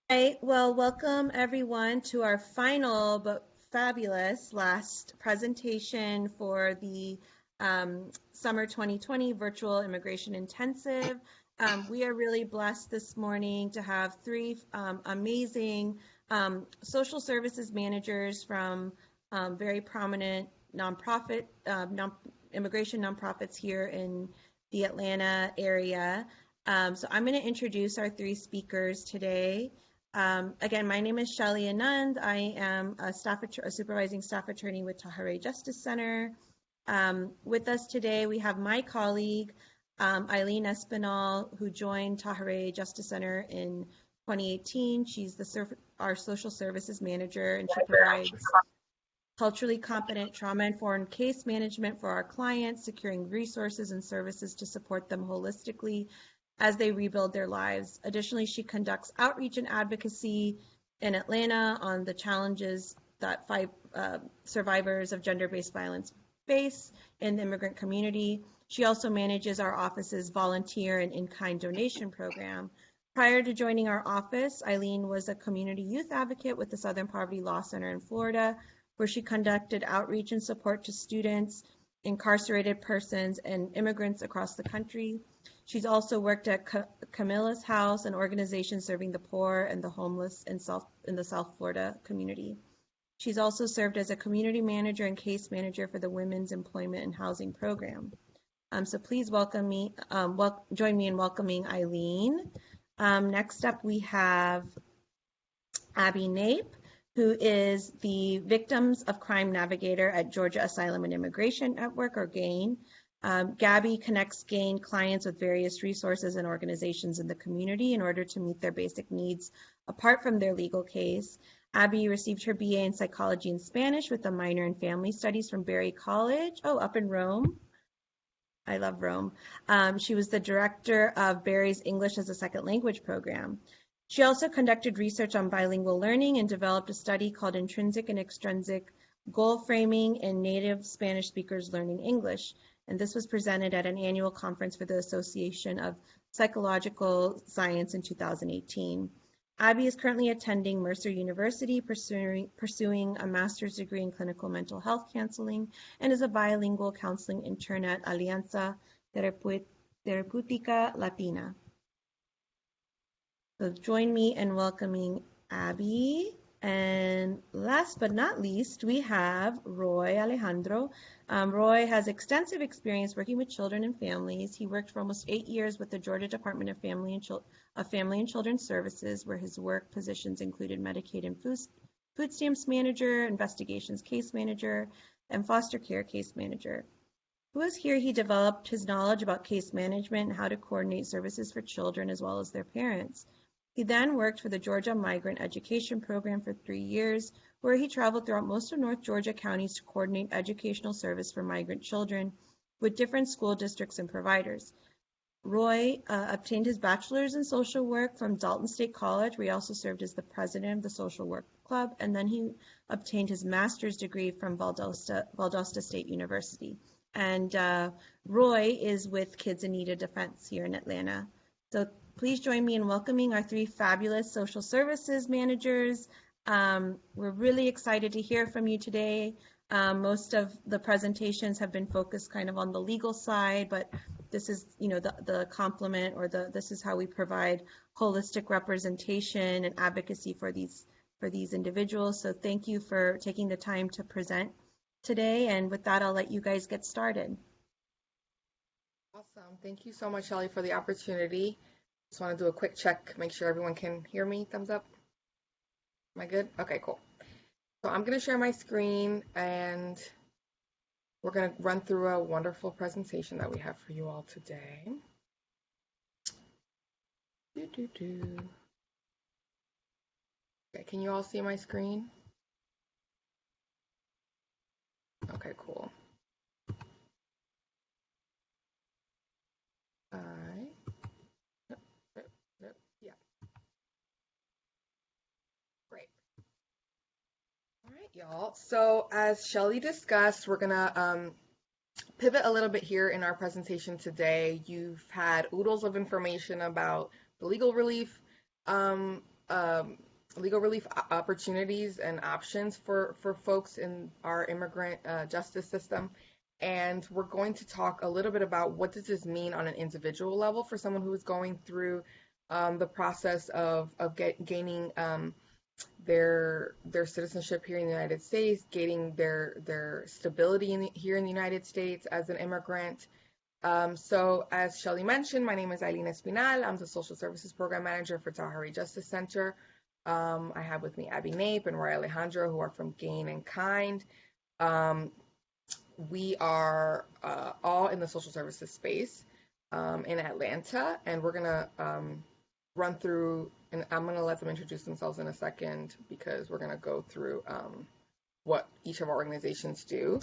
Right. Well, welcome everyone to our final but fabulous last presentation for the Summer 2020 Virtual Immigration Intensive. We are really blessed this morning to have three amazing social services managers from very prominent nonprofit, immigration nonprofits here in the Atlanta area. So I'm going to introduce our three speakers today. Again, my name is Shelly Anand. I am a supervising staff attorney with TAHIRIH Justice Center. With us today, we have my colleague, Eileen Espinal, who joined TAHIRIH Justice Center in 2018. She's our social services manager, and she provides culturally competent, trauma-informed case management for our clients, securing resources and services to support them holistically as they rebuild their lives. Additionally, she conducts outreach and advocacy in Atlanta on the challenges that survivors of gender-based violence face in the immigrant community. She also manages our office's volunteer and in-kind donation program. Prior to joining our office, Eileen was a community youth advocate with the Southern Poverty Law Center in Florida, where she conducted outreach and support to students, incarcerated persons, and immigrants across the country. She's also worked at Camilla's House, an organization serving the poor and the homeless in the South Florida community. She's also served as a community manager and case manager for the Women's Employment and Housing Program. So please join me in welcoming Eileen. Next up, we have Abby Nape, who is the Victims of Crime Navigator at Georgia Asylum and Immigration Network, or GAIN. Gabby connects GAIN clients with various resources and organizations in the community in order to meet their basic needs apart from their legal case. Abby received her BA in Psychology and Spanish with a minor in Family Studies from Berry College, up in Rome. I love Rome. She was the director of Berry's English as a Second Language program. She also conducted research on bilingual learning and developed a study called Intrinsic and Extrinsic Goal Framing in Native Spanish Speakers Learning English. And this was presented at an annual conference for the Association of Psychological Science in 2018. Abby is currently attending Mercer University, pursuing a master's degree in clinical mental health counseling, and is a bilingual counseling intern at Alianza Terapéutica Latina. So join me in welcoming Abby. And last but not least, we have Roy Alejandro. Roy has extensive experience working with children and families. He worked for almost 8 years with the Georgia Department of Family and Children's Services, where his work positions included Medicaid and food stamps manager, investigations case manager, and foster care case manager. While here, he developed his knowledge about case management and how to coordinate services for children as well as their parents. He then worked for the Georgia Migrant Education Program for 3 years, where he traveled throughout most of North Georgia counties to coordinate educational service for migrant children with different school districts and providers. Roy obtained his bachelor's in social work from Dalton State College, where he also served as the president of the Social Work Club, and then he obtained his master's degree from Valdosta State University. And Roy is with Kids in Need of Defense here in Atlanta. So please join me in welcoming our three fabulous social services managers. We're really excited to hear from you today. Most of the presentations have been focused kind of on the legal side, but this is, the complement, or this is how we provide holistic representation and advocacy for these individuals. So thank you for taking the time to present today. And with that, I'll let you guys get started. Awesome. Thank you so much, Shelly, for the opportunity. Just want to do a quick check, make sure everyone can hear me. Thumbs up. Am I good? Okay, cool. So I'm going to share my screen and we're going to run through a wonderful presentation that we have for you all today. Okay, can you all see my screen? Okay, cool. Yeah. Great. All right, y'all. So as Shelly discussed, we're gonna pivot a little bit here in our presentation today. You've had oodles of information about the legal relief legal relief opportunities and options for folks in our immigrant justice system. And we're going to talk a little bit about what does this mean on an individual level for someone who is going through the process of gaining their citizenship here in the United States, gaining their stability here in the United States as an immigrant. So as Shelly mentioned, my name is Eileen Espinal. I'm the Social Services Program Manager for TAHIRIH Justice Center. I have with me Abby Nape and Roy Alejandro, who are from Gain and Kind. We are all in the social services space in Atlanta, and we're gonna run through, and I'm gonna let them introduce themselves in a second because we're gonna go through what each of our organizations do.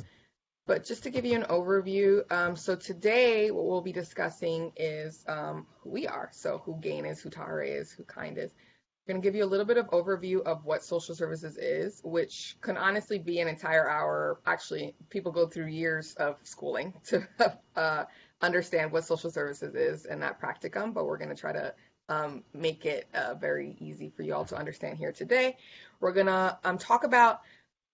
But just to give you an overview, so today what we'll be discussing is who we are. So who Gain is, who TAHIRIH is, who Kind is. We're going to give you a little bit of overview of what social services is, which can honestly be an entire hour. Actually, people go through years of schooling to understand what social services is and that practicum, but we're going to try to make it very easy for you all to understand here today. We're going to talk about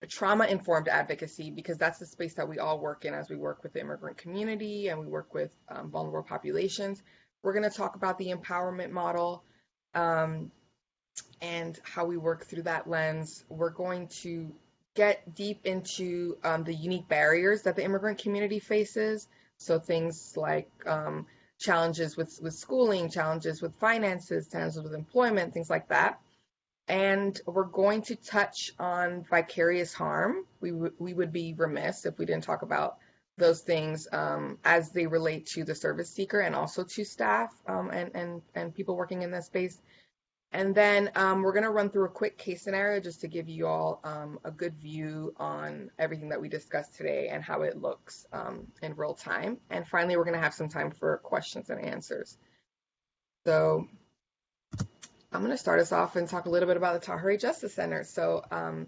trauma-informed advocacy, because that's the space that we all work in as we work with the immigrant community and we work with vulnerable populations. We're going to talk about the empowerment model, and how we work through that lens. We're going to get deep into the unique barriers that the immigrant community faces. So things like challenges with schooling, challenges with finances, challenges with employment, things like that. And we're going to touch on vicarious harm. We would be remiss if we didn't talk about those things as they relate to the service seeker and also to staff and people working in this space. And then we're going to run through a quick case scenario just to give you all a good view on everything that we discussed today and how it looks in real time. And finally, we're going to have some time for questions and answers. So I'm going to start us off and talk a little bit about the TAHIRIH Justice Center. So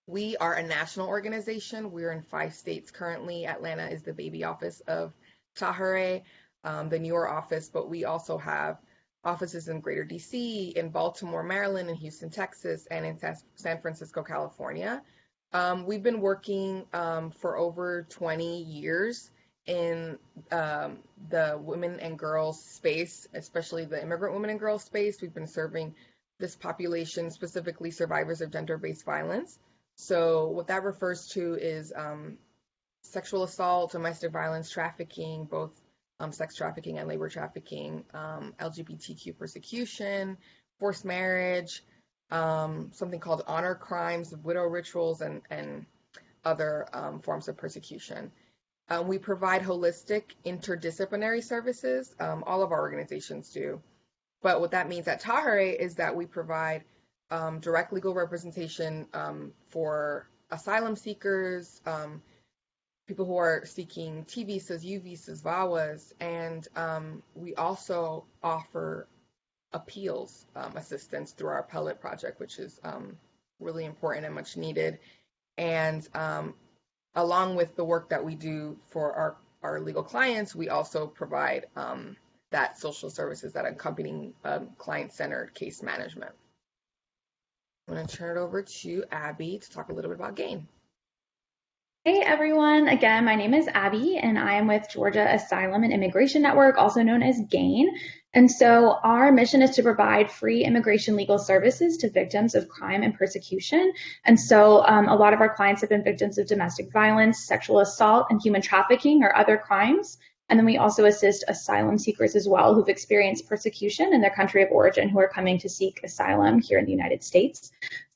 we are a national organization. We're in 5 states currently. Atlanta is the baby office of TAHIRIH, the newer office, but we also have offices in Greater DC, in Baltimore, Maryland, in Houston, Texas, and in San Francisco, California. We've been working for over 20 years in the women and girls space, especially the immigrant women and girls space. We've been serving this population, specifically survivors of gender-based violence. So what that refers to is sexual assault, domestic violence, trafficking, both sex trafficking and labor trafficking, LGBTQ persecution, forced marriage, something called honor crimes, widow rituals, and other forms of persecution. We provide holistic interdisciplinary services. All of our organizations do. But what that means at TAHIRIH is that we provide direct legal representation for asylum seekers, people who are seeking T visas, U visas, VAWAs, and we also offer appeals assistance through our appellate project, which is really important and much needed. And along with the work that we do for our legal clients, we also provide that social services, that accompanying client-centered case management. I'm going to turn it over to Abby to talk a little bit about GAIN. Hey everyone, again, my name is Abby and I am with Georgia Asylum and Immigration Network, also known as GAIN. And so our mission is to provide free immigration legal services to victims of crime and persecution. And so a lot of our clients have been victims of domestic violence, sexual assault, and human trafficking or other crimes. And then we also assist asylum seekers as well who've experienced persecution in their country of origin who are coming to seek asylum here in the United States.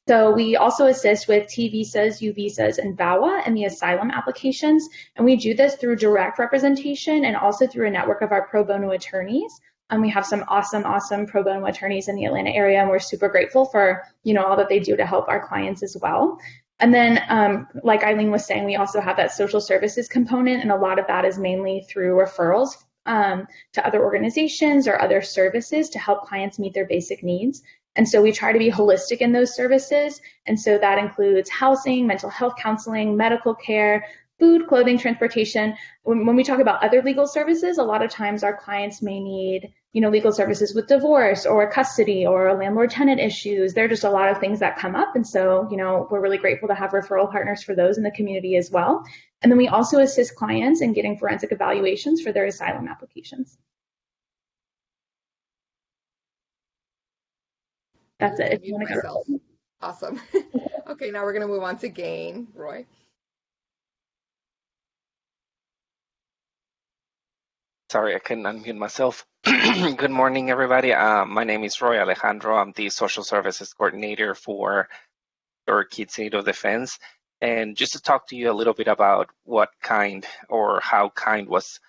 So we also assist with T visas, U visas, and VAWA and the asylum applications. And we do this through direct representation and also through a network of our pro bono attorneys. And we have some awesome pro bono attorneys in the Atlanta area, and we're super grateful for, all that they do to help our clients as well. And then, like Eileen was saying, we also have that social services component, and a lot of that is mainly through referrals to other organizations or other services to help clients meet their basic needs. And so we try to be holistic in those services. And so that includes housing, mental health counseling, medical care, food, clothing, transportation. When we talk about other legal services, a lot of times our clients may need legal services with divorce or custody or landlord-tenant issues. There are just a lot of things that come up. And so, we're really grateful to have referral partners for those in the community as well. And then we also assist clients in getting forensic evaluations for their asylum applications. That's it. If you want to myself. Awesome. Okay, now we're going to move on to Gain. Roy. Sorry, I couldn't unmute myself. Good morning, everybody. My name is Roy Alejandro. I'm the Social Services Coordinator for Kids in Need of Defense. And just to talk to you a little bit about what KIND or how KIND was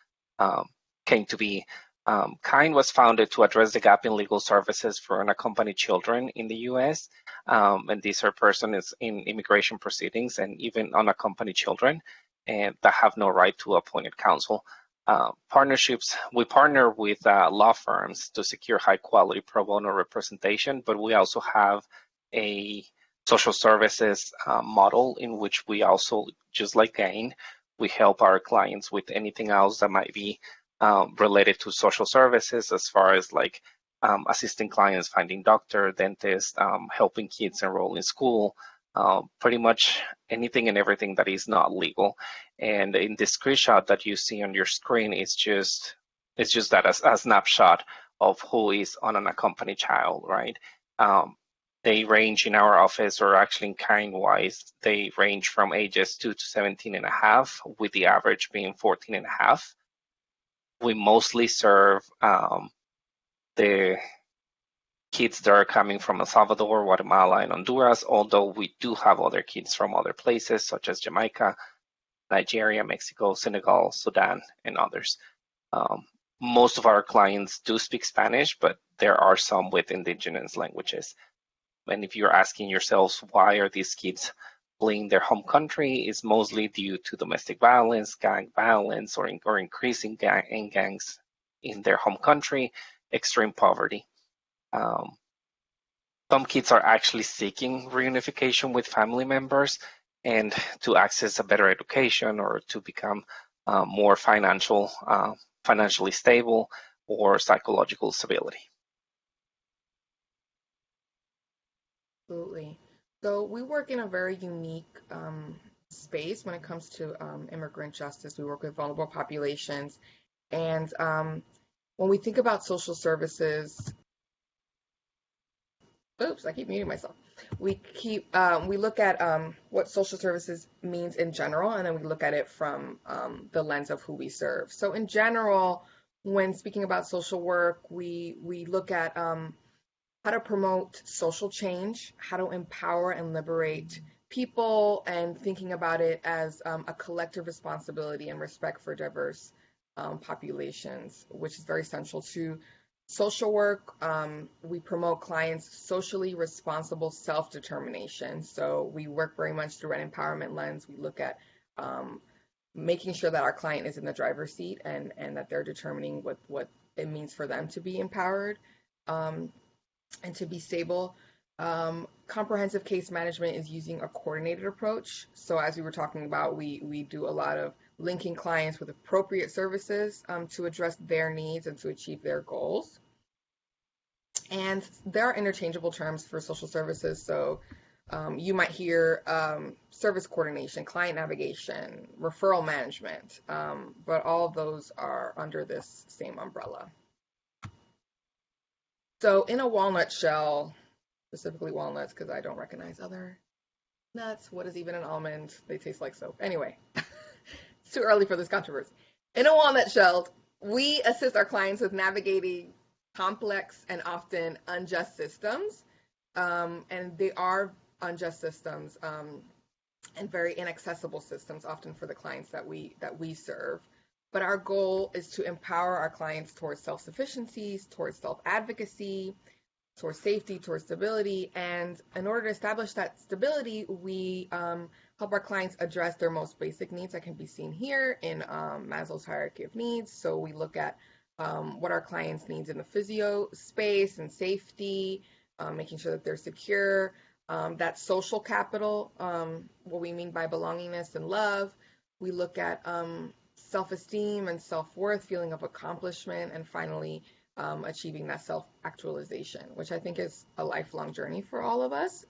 came to be. KIND was founded to address the gap in legal services for unaccompanied children in the U.S. And these are persons in immigration proceedings and even unaccompanied children and that have no right to appointed counsel. Partnerships, we partner with law firms to secure high quality pro bono representation, but we also have a social services model in which we also, just like GAIN, we help our clients with anything else that might be related to social services, as far as like assisting clients finding doctor, dentist, helping kids enroll in school, pretty much anything and everything that is not legal. And in the screenshot that you see on your screen, it's just that a snapshot of who is on an unaccompanied child, right? They range in our office, or actually in KIND-wise, they range from ages 2 to 17 and a half, with the average being 14 and a half. We mostly serve the kids that are coming from El Salvador, Guatemala, and Honduras, although we do have other kids from other places, such as Jamaica, Nigeria, Mexico, Senegal, Sudan, and others. Most of our clients do speak Spanish, but there are some with indigenous languages. And if you're asking yourselves, why are these kids fleeing their home country, is mostly due to domestic violence, gang violence, or increasing gangs in their home country, extreme poverty. Some kids are actually seeking reunification with family members and to access a better education or to become more financially stable or psychological stability. Absolutely. So we work in a very unique space when it comes to immigrant justice. We work with vulnerable populations. And when we think about social services, oops, I keep muting myself. We look at what social services means in general, and then we look at it from the lens of who we serve. So in general, when speaking about social work, we look at how to promote social change, how to empower and liberate people, and thinking about it as a collective responsibility and respect for diverse populations, which is very central to social work. We promote clients' socially responsible self-determination. So we work very much through an empowerment lens. We look at making sure that our client is in the driver's seat and that they're determining what it means for them to be empowered and to be stable. Comprehensive case management is using a coordinated approach. So as we were talking about, we do a lot of linking clients with appropriate services to address their needs and to achieve their goals. And there are interchangeable terms for social services. So you might hear service coordination, client navigation, referral management, but all of those are under this same umbrella. So in a walnut shell, specifically walnuts, because I don't recognize other nuts. What is even an almond? They taste like soap. Anyway, it's too early for this controversy. In a walnut shell, we assist our clients with navigating complex and often unjust systems. And they are unjust systems and very inaccessible systems often for the clients that we serve. But our goal is to empower our clients towards self-sufficiency, towards self-advocacy, towards safety, towards stability. And in order to establish that stability, we help our clients address their most basic needs that can be seen here in Maslow's hierarchy of needs. So we look at what our clients needs in the physio space and safety, making sure that they're secure, that social capital, what we mean by belongingness and love. We look at self-esteem and self-worth, feeling of accomplishment, and finally, achieving that self-actualization, which I think is a lifelong journey for all of us.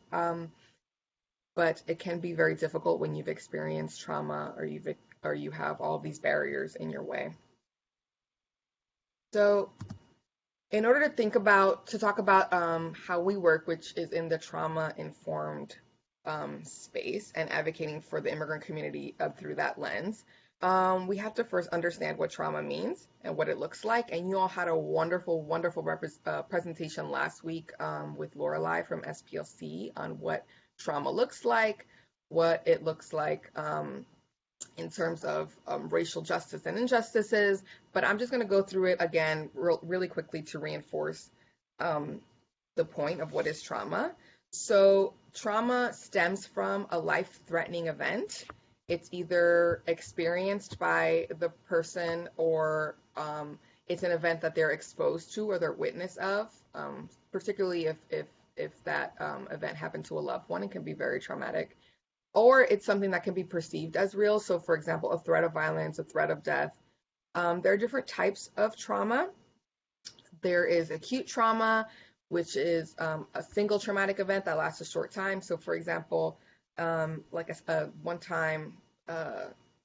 But it can be very difficult when you've experienced trauma or you have all these barriers in your way. So in order to talk about how we work, which is in the trauma-informed space and advocating for the immigrant community through that lens, we have to first understand what trauma means and what it looks like. And you all had a wonderful, wonderful presentation last week with Lorelei from SPLC on what trauma looks like, what it looks like in terms of racial justice and injustices. But I'm just going to go through it again really quickly to reinforce the point of what is trauma. So trauma stems from a life-threatening event. It's either experienced by the person or it's an event that they're exposed to or they're witness of, particularly if that event happened to a loved one. It can be very traumatic. Or it's something that can be perceived as real. So for example, a threat of violence, a threat of death. There are different types of trauma. There is acute trauma, which is a single traumatic event that lasts a short time. So for example, like a one-time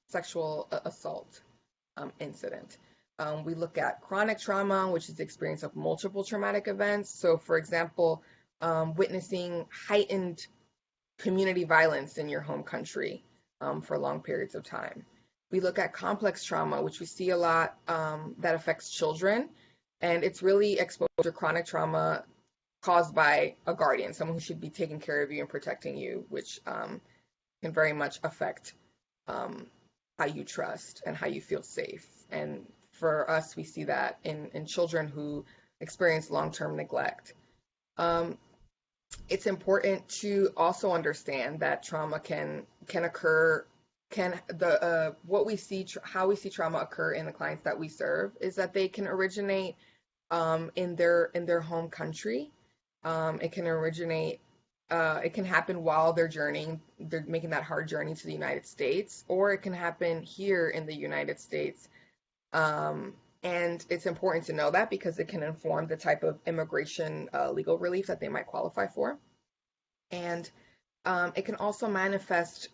sexual assault incident. We look at chronic trauma, which is the experience of multiple traumatic events. So for example, witnessing heightened community violence in your home country for long periods of time. We look at complex trauma, which we see a lot that affects children, and it's really exposure to chronic trauma caused by a guardian, someone who should be taking care of you and protecting you, which can very much affect how you trust and how you feel safe. And for us, we see that in children who experience long-term neglect. It's important to also understand that trauma can occur. What we see, how we see trauma occur in the clients that we serve is that they can originate in their home country. It can originate. It can happen while they're journeying. They're making that hard journey to the United States, or it can happen here in the United States. And it's important to know that because it can inform the type of immigration legal relief that they might qualify for. And it can also manifest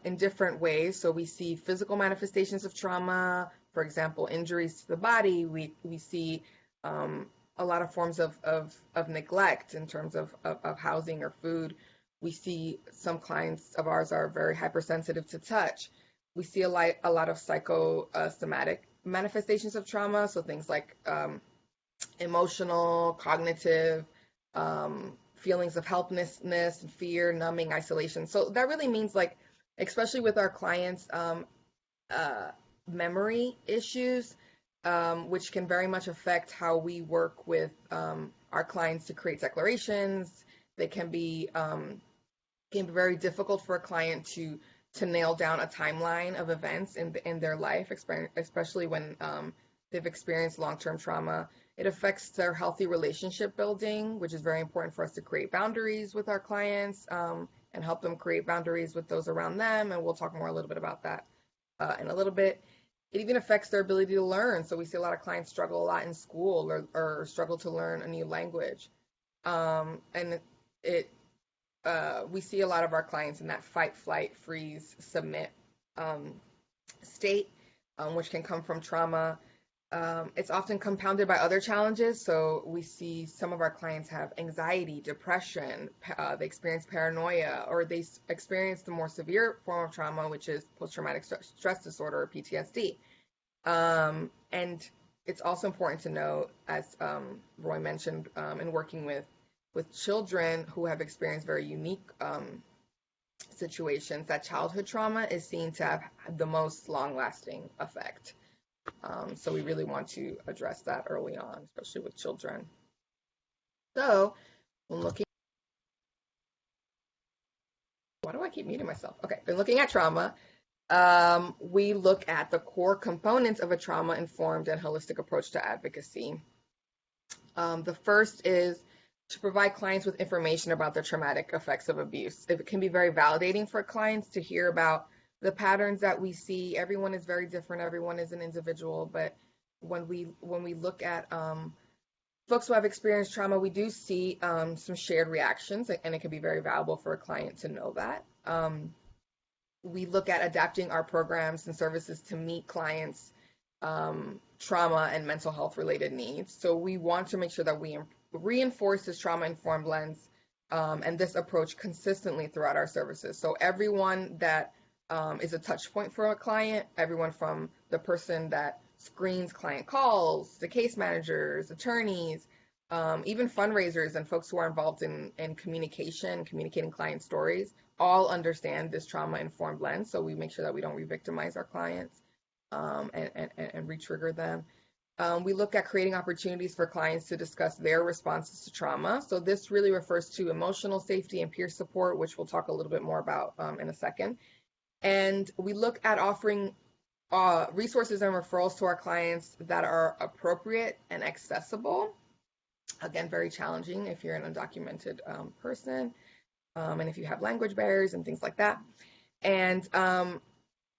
in different ways. So we see physical manifestations of trauma, for example, injuries to the body. We see a lot of forms of neglect in terms of housing or food. We see some clients of ours are very hypersensitive to touch. We see a lot of psychosomatic manifestations of trauma, so things like emotional, cognitive, feelings of helplessness, fear, numbing, isolation. So that really means, like, especially with our clients, memory issues, which can very much affect how we work with our clients to create declarations. They can be very difficult for a client to nail down a timeline of events in their life, especially when they've experienced long-term trauma. It affects their healthy relationship building, which is very important for us to create boundaries with our clients and help them create boundaries with those around them. And we'll talk more a little bit about that in a little bit. It even affects their ability to learn. So we see a lot of clients struggle a lot in school or struggle to learn a new language. And we see a lot of our clients in that fight, flight, freeze, submit state, which can come from trauma. It's often compounded by other challenges. So we see some of our clients have anxiety, depression, they experience paranoia, or they experience the more severe form of trauma, which is post-traumatic stress disorder or PTSD. And it's also important to note, as Roy mentioned, in working with children who have experienced very unique situations, that childhood trauma is seen to have the most long-lasting effect. So we really want to address that early on, especially with children. So when looking, why do I keep muting myself? Okay, when looking at trauma, we look at the core components of a trauma-informed and holistic approach to advocacy. The first is to provide clients with information about the traumatic effects of abuse. It can be very validating for clients to hear about the patterns that we see. Everyone is very different. Everyone is an individual, but when we look at folks who have experienced trauma, we do see some shared reactions, and it can be very valuable for a client to know that. We look at adapting our programs and services to meet clients' trauma and mental health related needs. So we want to make sure that we reinforce this trauma-informed lens and this approach consistently throughout our services. So everyone that is a touch point for a client, everyone from the person that screens client calls, the case managers, attorneys, even fundraisers and folks who are involved in communicating client stories, all understand this trauma-informed lens. So we make sure that we don't re-victimize our clients and re-trigger them. We look at creating opportunities for clients to discuss their responses to trauma. So this really refers to emotional safety and peer support, which we'll talk a little bit more about in a second. And we look at offering resources and referrals to our clients that are appropriate and accessible. Again, very challenging if you're an undocumented person, and if you have language barriers and things like that. And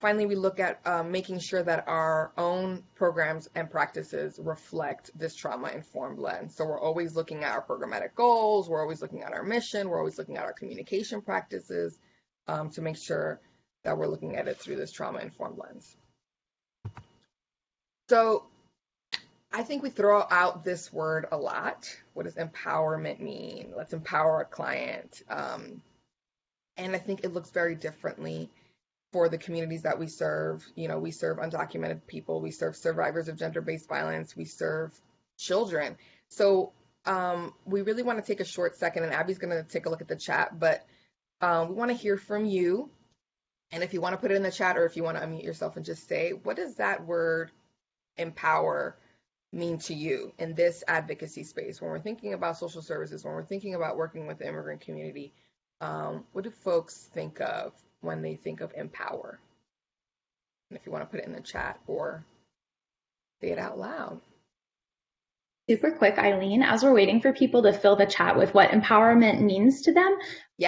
finally, we look at making sure that our own programs and practices reflect this trauma-informed lens. So we're always looking at our programmatic goals, we're always looking at our mission, we're always looking at our communication practices to make sure that we're looking at it through this trauma-informed lens. So I think we throw out this word a lot. What does empowerment mean? Let's empower a client. And I think it looks very differently for the communities that we serve. You know, we serve undocumented people, we serve survivors of gender-based violence, we serve children. So we really want to take a short second, and Abby's going to take a look at the chat, but we want to hear from you. And if you want to put it in the chat, or if you want to unmute yourself and just say, what does that word empower mean to you in this advocacy space? When we're thinking about social services, when we're thinking about working with the immigrant community, what do folks think of when they think of empower? And if you want to put it in the chat or say it out loud. Super quick, Eileen, as we're waiting for people to fill the chat with what empowerment means to them,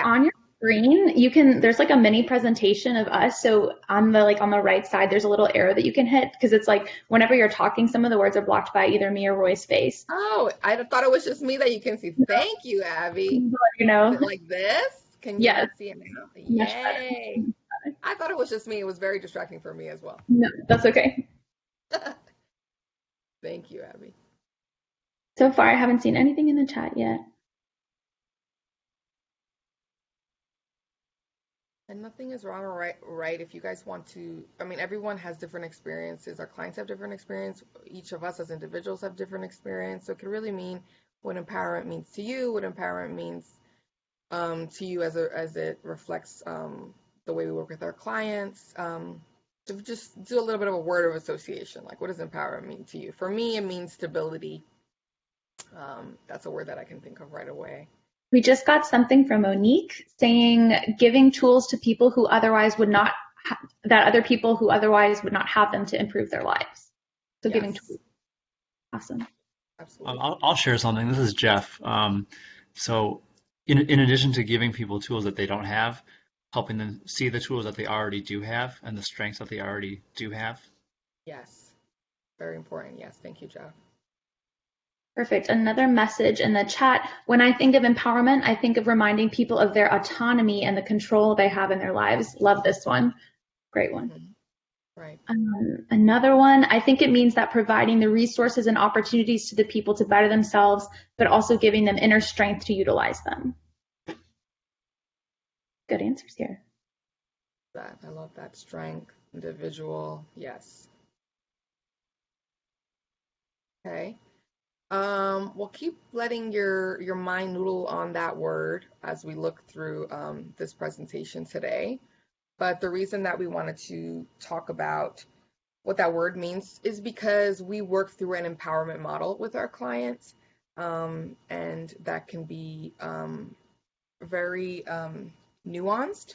on your screen, there's like a mini presentation of us. So on the right side, there's a little arrow that you can hit, because it's like whenever you're talking, some of the words are blocked by either me or Roy's face. Oh, I thought it was just me that you can see. Thank you, Abby. You know, is it like this? Can you see it now? Yay. I thought it was just me. It was very distracting for me as well. No, that's okay. Thank you, Abby. So far, I haven't seen anything in the chat yet. And nothing is wrong or right if you guys want to. I mean, everyone has different experiences. Our clients have different experience. Each of us as individuals have different experience. So it could really mean what empowerment means to you, what empowerment means to you as it reflects the way we work with our clients. To just do a little bit of a word of association, like what does empowerment mean to you? For me, it means stability. That's a word that I can think of right away. We just got something from Monique saying giving tools to people who otherwise would not, that other people who otherwise would not have them to improve their lives. So yes. Giving tools. Awesome. Absolutely. I'll share something. This is Jeff. So in addition to giving people tools that they don't have, helping them see the tools that they already do have and the strengths that they already do have. Yes. Very important. Yes. Thank you, Jeff. Perfect. Another message in the chat. When I think of empowerment, I think of reminding people of their autonomy and the control they have in their lives. Love this one. Great one. Mm-hmm. Right. Another one, I think it means that providing the resources and opportunities to the people to better themselves, but also giving them inner strength to utilize them. Good answers here. I love that. Strength, individual. Yes. Okay. We'll keep letting your mind noodle on that word as we look through this presentation today. But the reason that we wanted to talk about what that word means is because we work through an empowerment model with our clients, and that can be very nuanced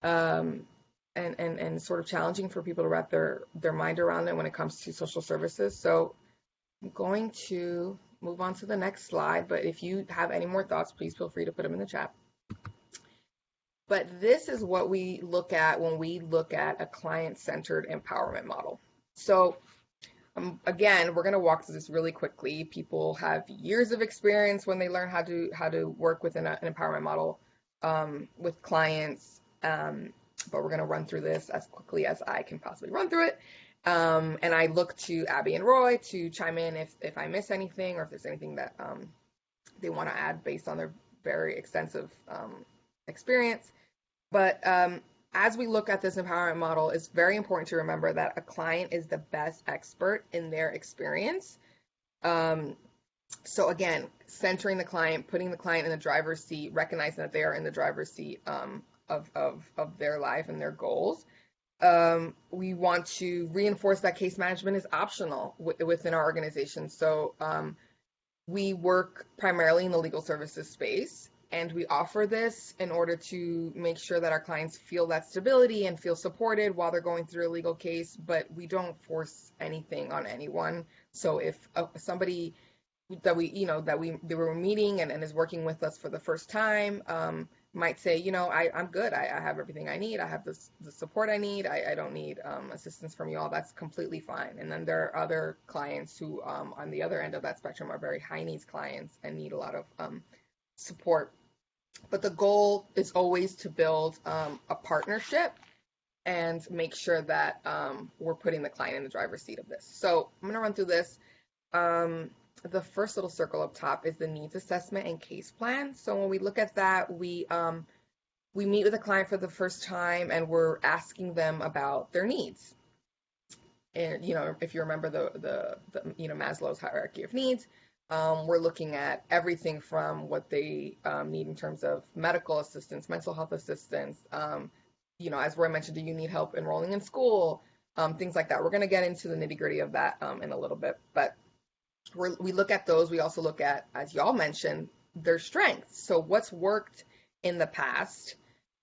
and sort of challenging for people to wrap their mind around it when it comes to social services. So I'm going to move on to the next slide, but if you have any more thoughts, please feel free to put them in the chat. But this is what we look at when we look at a client-centered empowerment model. So Again, we're going to walk through this really quickly. People have years of experience when they learn how to work within an empowerment model with clients, but we're going to run through this as quickly as I can possibly run through it. And I look to Abby and Roy to chime in if I miss anything or if there's anything that they want to add based on their very extensive experience. But as we look at this empowerment model, it's very important to remember that a client is the best expert in their experience. So again, centering the client, putting the client in the driver's seat, recognizing that they are in the driver's seat of their life and their goals. We want to reinforce that case management is optional within our organization. So we work primarily in the legal services space, and we offer this in order to make sure that our clients feel that stability and feel supported while they're going through a legal case, but we don't force anything on anyone. So if somebody that they were meeting and is working with us for the first time might say, I'm good. I have everything I need. I have the support I need. I don't need assistance from you all. That's completely fine. And then there are other clients who on the other end of that spectrum are very high needs clients and need a lot of support. But the goal is always to build a partnership and make sure that we're putting the client in the driver's seat of this. So I'm going to run through this. The first little circle up top is the needs assessment and case plan. So when we look at that, we meet with a client for the first time and we're asking them about their needs. And if you remember the Maslow's hierarchy of needs, we're looking at everything from what they need in terms of medical assistance, mental health assistance. As Roy mentioned, do you need help enrolling in school? Things like that. We're going to get into the nitty gritty of that in a little bit, but we look at those. We also look at, as y'all mentioned, their strengths. So what's worked in the past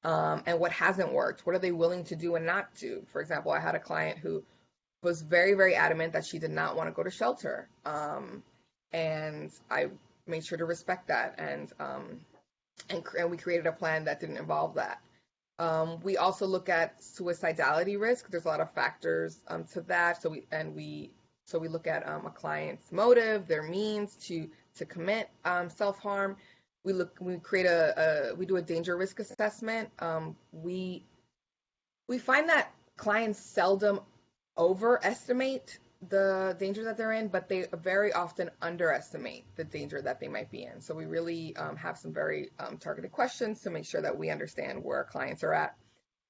and what hasn't worked? What are they willing to do and not do? For example, I had a client who was very, very adamant that she did not want to go to shelter. And I made sure to respect that. And we created a plan that didn't involve that. We also look at suicidality risk. There's a lot of factors to that. So we look at a client's motive, their means to commit self-harm. We do a danger risk assessment. We find that clients seldom overestimate the danger that they're in, but they very often underestimate the danger that they might be in. So we really have some very targeted questions to make sure that we understand where our clients are at.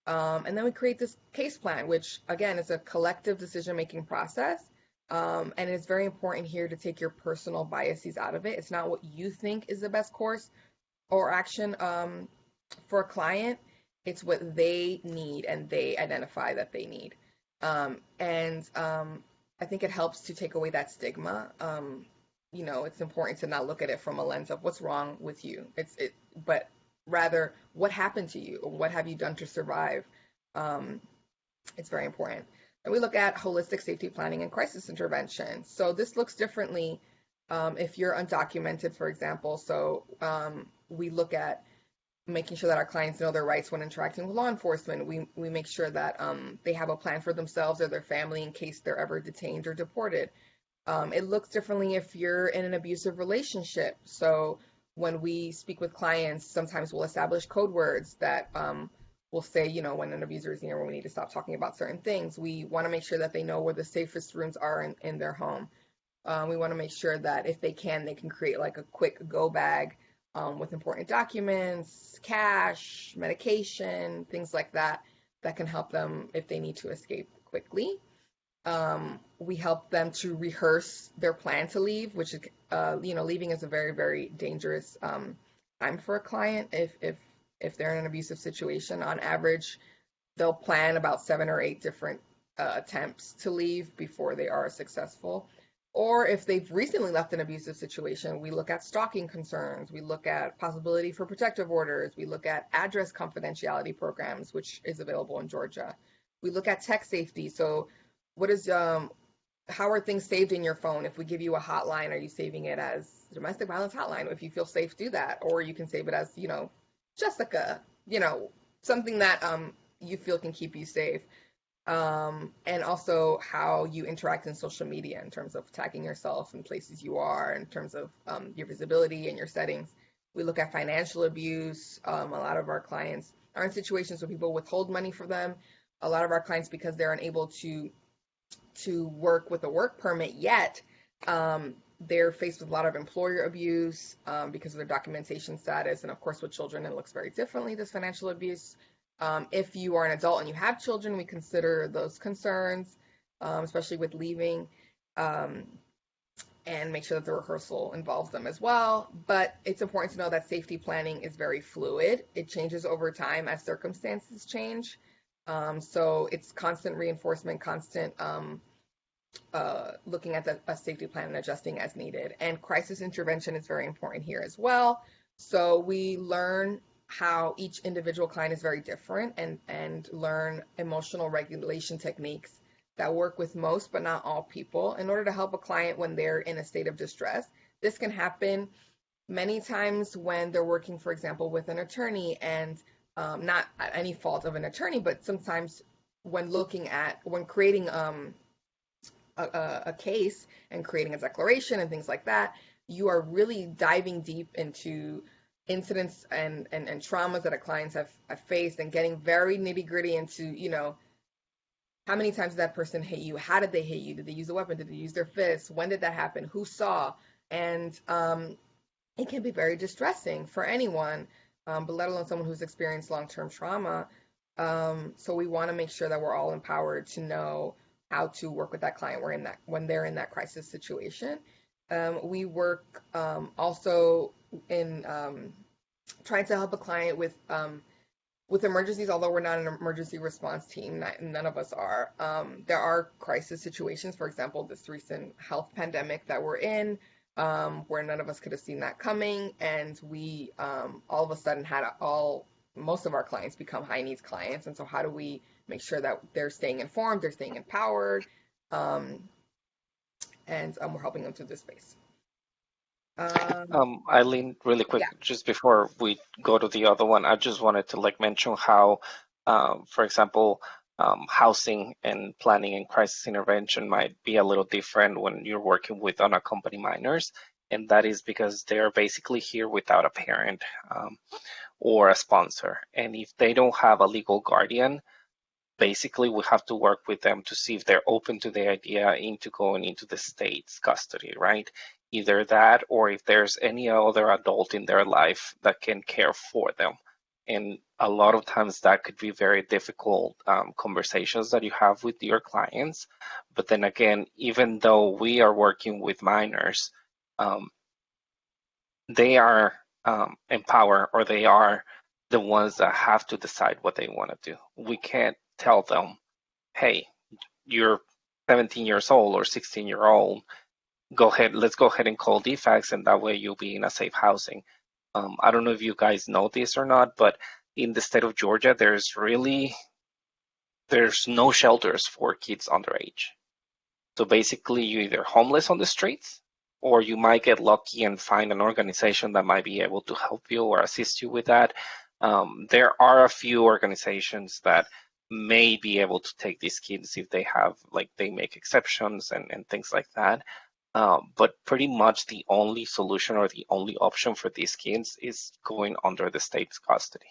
And then we create this case plan, which again is a collective decision-making process. And it's very important here to take your personal biases out of it. It's not what you think is the best course or action for a client. It's what they need and they identify that they need. I think it helps to take away that stigma. It's important to not look at it from a lens of what's wrong with you. But rather what happened to you or what have you done to survive. It's very important. And we look at holistic safety planning and crisis intervention. So this looks differently if you're undocumented, for example. So we look at making sure that our clients know their rights when interacting with law enforcement. We make sure that they have a plan for themselves or their family in case they're ever detained or deported. It looks differently if you're in an abusive relationship. So when we speak with clients, sometimes we'll establish code words that we'll say, when an abuser is near, when we need to stop talking about certain things. We want to make sure that they know where the safest rooms are in their home. We want to make sure that if they can create like a quick go bag with important documents, cash, medication, things like that can help them if they need to escape quickly. We help them to rehearse their plan to leave, which is, leaving is a very, very dangerous time for a client. If they're in an abusive situation, on average, they'll plan about 7 or 8 different attempts to leave before they are successful. Or if they've recently left an abusive situation, we look at stalking concerns. We look at possibility for protective orders. We look at address confidentiality programs, which is available in Georgia. We look at tech safety. So how are things saved in your phone? If we give you a hotline, are you saving it as domestic violence hotline? If you feel safe, do that. Or you can save it as, Jessica, something that you feel can keep you safe. and also how you interact in social media in terms of tagging yourself in places you are, in terms of your visibility and your settings. We look at financial abuse. A lot of our clients are in situations where people withhold money for them. A lot of our clients, because they're unable to work with a work permit yet, they're faced with a lot of employer abuse because of their documentation status. And of course, with children, it looks very differently, this financial abuse. If you are an adult and you have children, we consider those concerns, especially with leaving, and make sure that the rehearsal involves them as well. But it's important to know that safety planning is very fluid. It changes over time as circumstances change. So it's constant reinforcement, constant looking at a safety plan and adjusting as needed. And crisis intervention is very important here as well. So we learn how each individual client is very different, and learn emotional regulation techniques that work with most but not all people in order to help a client when they're in a state of distress. This can happen many times when they're working, for example, with an attorney, and not at any fault of an attorney, but sometimes when creating a case and creating a declaration and things like that, you are really diving deep into incidents and traumas that our clients have faced, and getting very nitty-gritty into, how many times did that person hit you? How did they hit you? Did they use a weapon? Did they use their fists? When did that happen? Who saw? And it can be very distressing for anyone, but let alone someone who's experienced long-term trauma. So we want to make sure that we're all empowered to know how to work with that client when they're in that crisis situation. We work also in trying to help a client with emergencies, although we're not an emergency response team, none of us are. There are crisis situations, for example, this recent health pandemic that we're in, where none of us could have seen that coming, and we all of a sudden had most of our clients become high needs clients. And so how do we make sure that they're staying informed, they're staying empowered, and we're helping them through this space. Eileen, really quick, Yeah. just before we go to the other one, I just wanted to mention how, for example, housing and planning and crisis intervention might be a little different when you're working with unaccompanied minors, and that is because they're basically here without a parent or a sponsor, and if they don't have a legal guardian, basically we have to work with them to see if they're open to the idea into going into the state's custody, right? Either that, or if there's any other adult in their life that can care for them. And a lot of times that could be very difficult conversations that you have with your clients. But then again, even though we are working with minors, they are empowered, or they are the ones that have to decide what they want to do. We can't tell them, hey, you're 17 years old or 16-year-old, let's go ahead and call DFACS, and that way you'll be in a safe housing. I don't know if you guys know this or not, but in the state of Georgia, there's no shelters for kids underage. So basically, you're either homeless on the streets, or you might get lucky and find an organization that might be able to help you or assist you with that. There are a few organizations that may be able to take these kids if they make exceptions and things like that. But pretty much the only solution or the only option for these kids is going under the state's custody.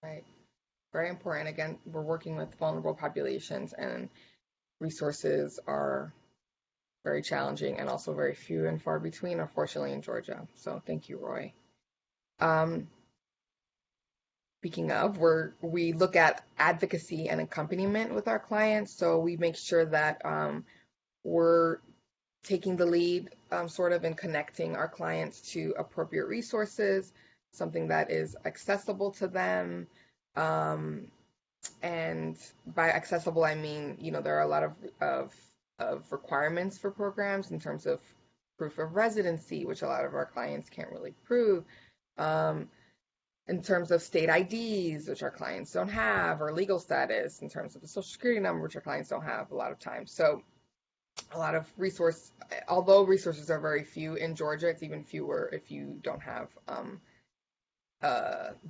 Right. Very important. Again, we're working with vulnerable populations, and resources are very challenging and also very few and far between, unfortunately, in Georgia. So thank you, Roy. Speaking of, we look at advocacy and accompaniment with our clients. So we make sure that we're taking the lead sort of in connecting our clients to appropriate resources, something that is accessible to them. And by accessible, I mean, there are a lot of requirements for programs in terms of proof of residency, which a lot of our clients can't really prove. In terms of state IDs, which our clients don't have, or legal status, in terms of the social security number, which our clients don't have a lot of times. So a lot of although resources are very few in Georgia, it's even fewer if you don't have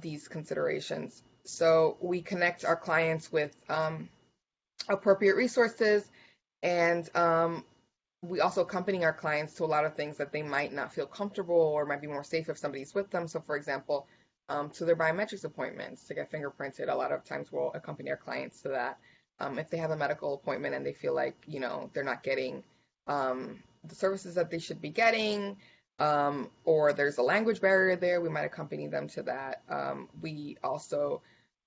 these considerations. So we connect our clients with appropriate resources, and we also accompany our clients to a lot of things that they might not feel comfortable or might be more safe if somebody's with them. So for example, to their biometrics appointments to get fingerprinted, a lot of times we'll accompany our clients to that. If they have a medical appointment and they feel like, they're not getting the services that they should be getting, or there's a language barrier there, we might accompany them to that. We also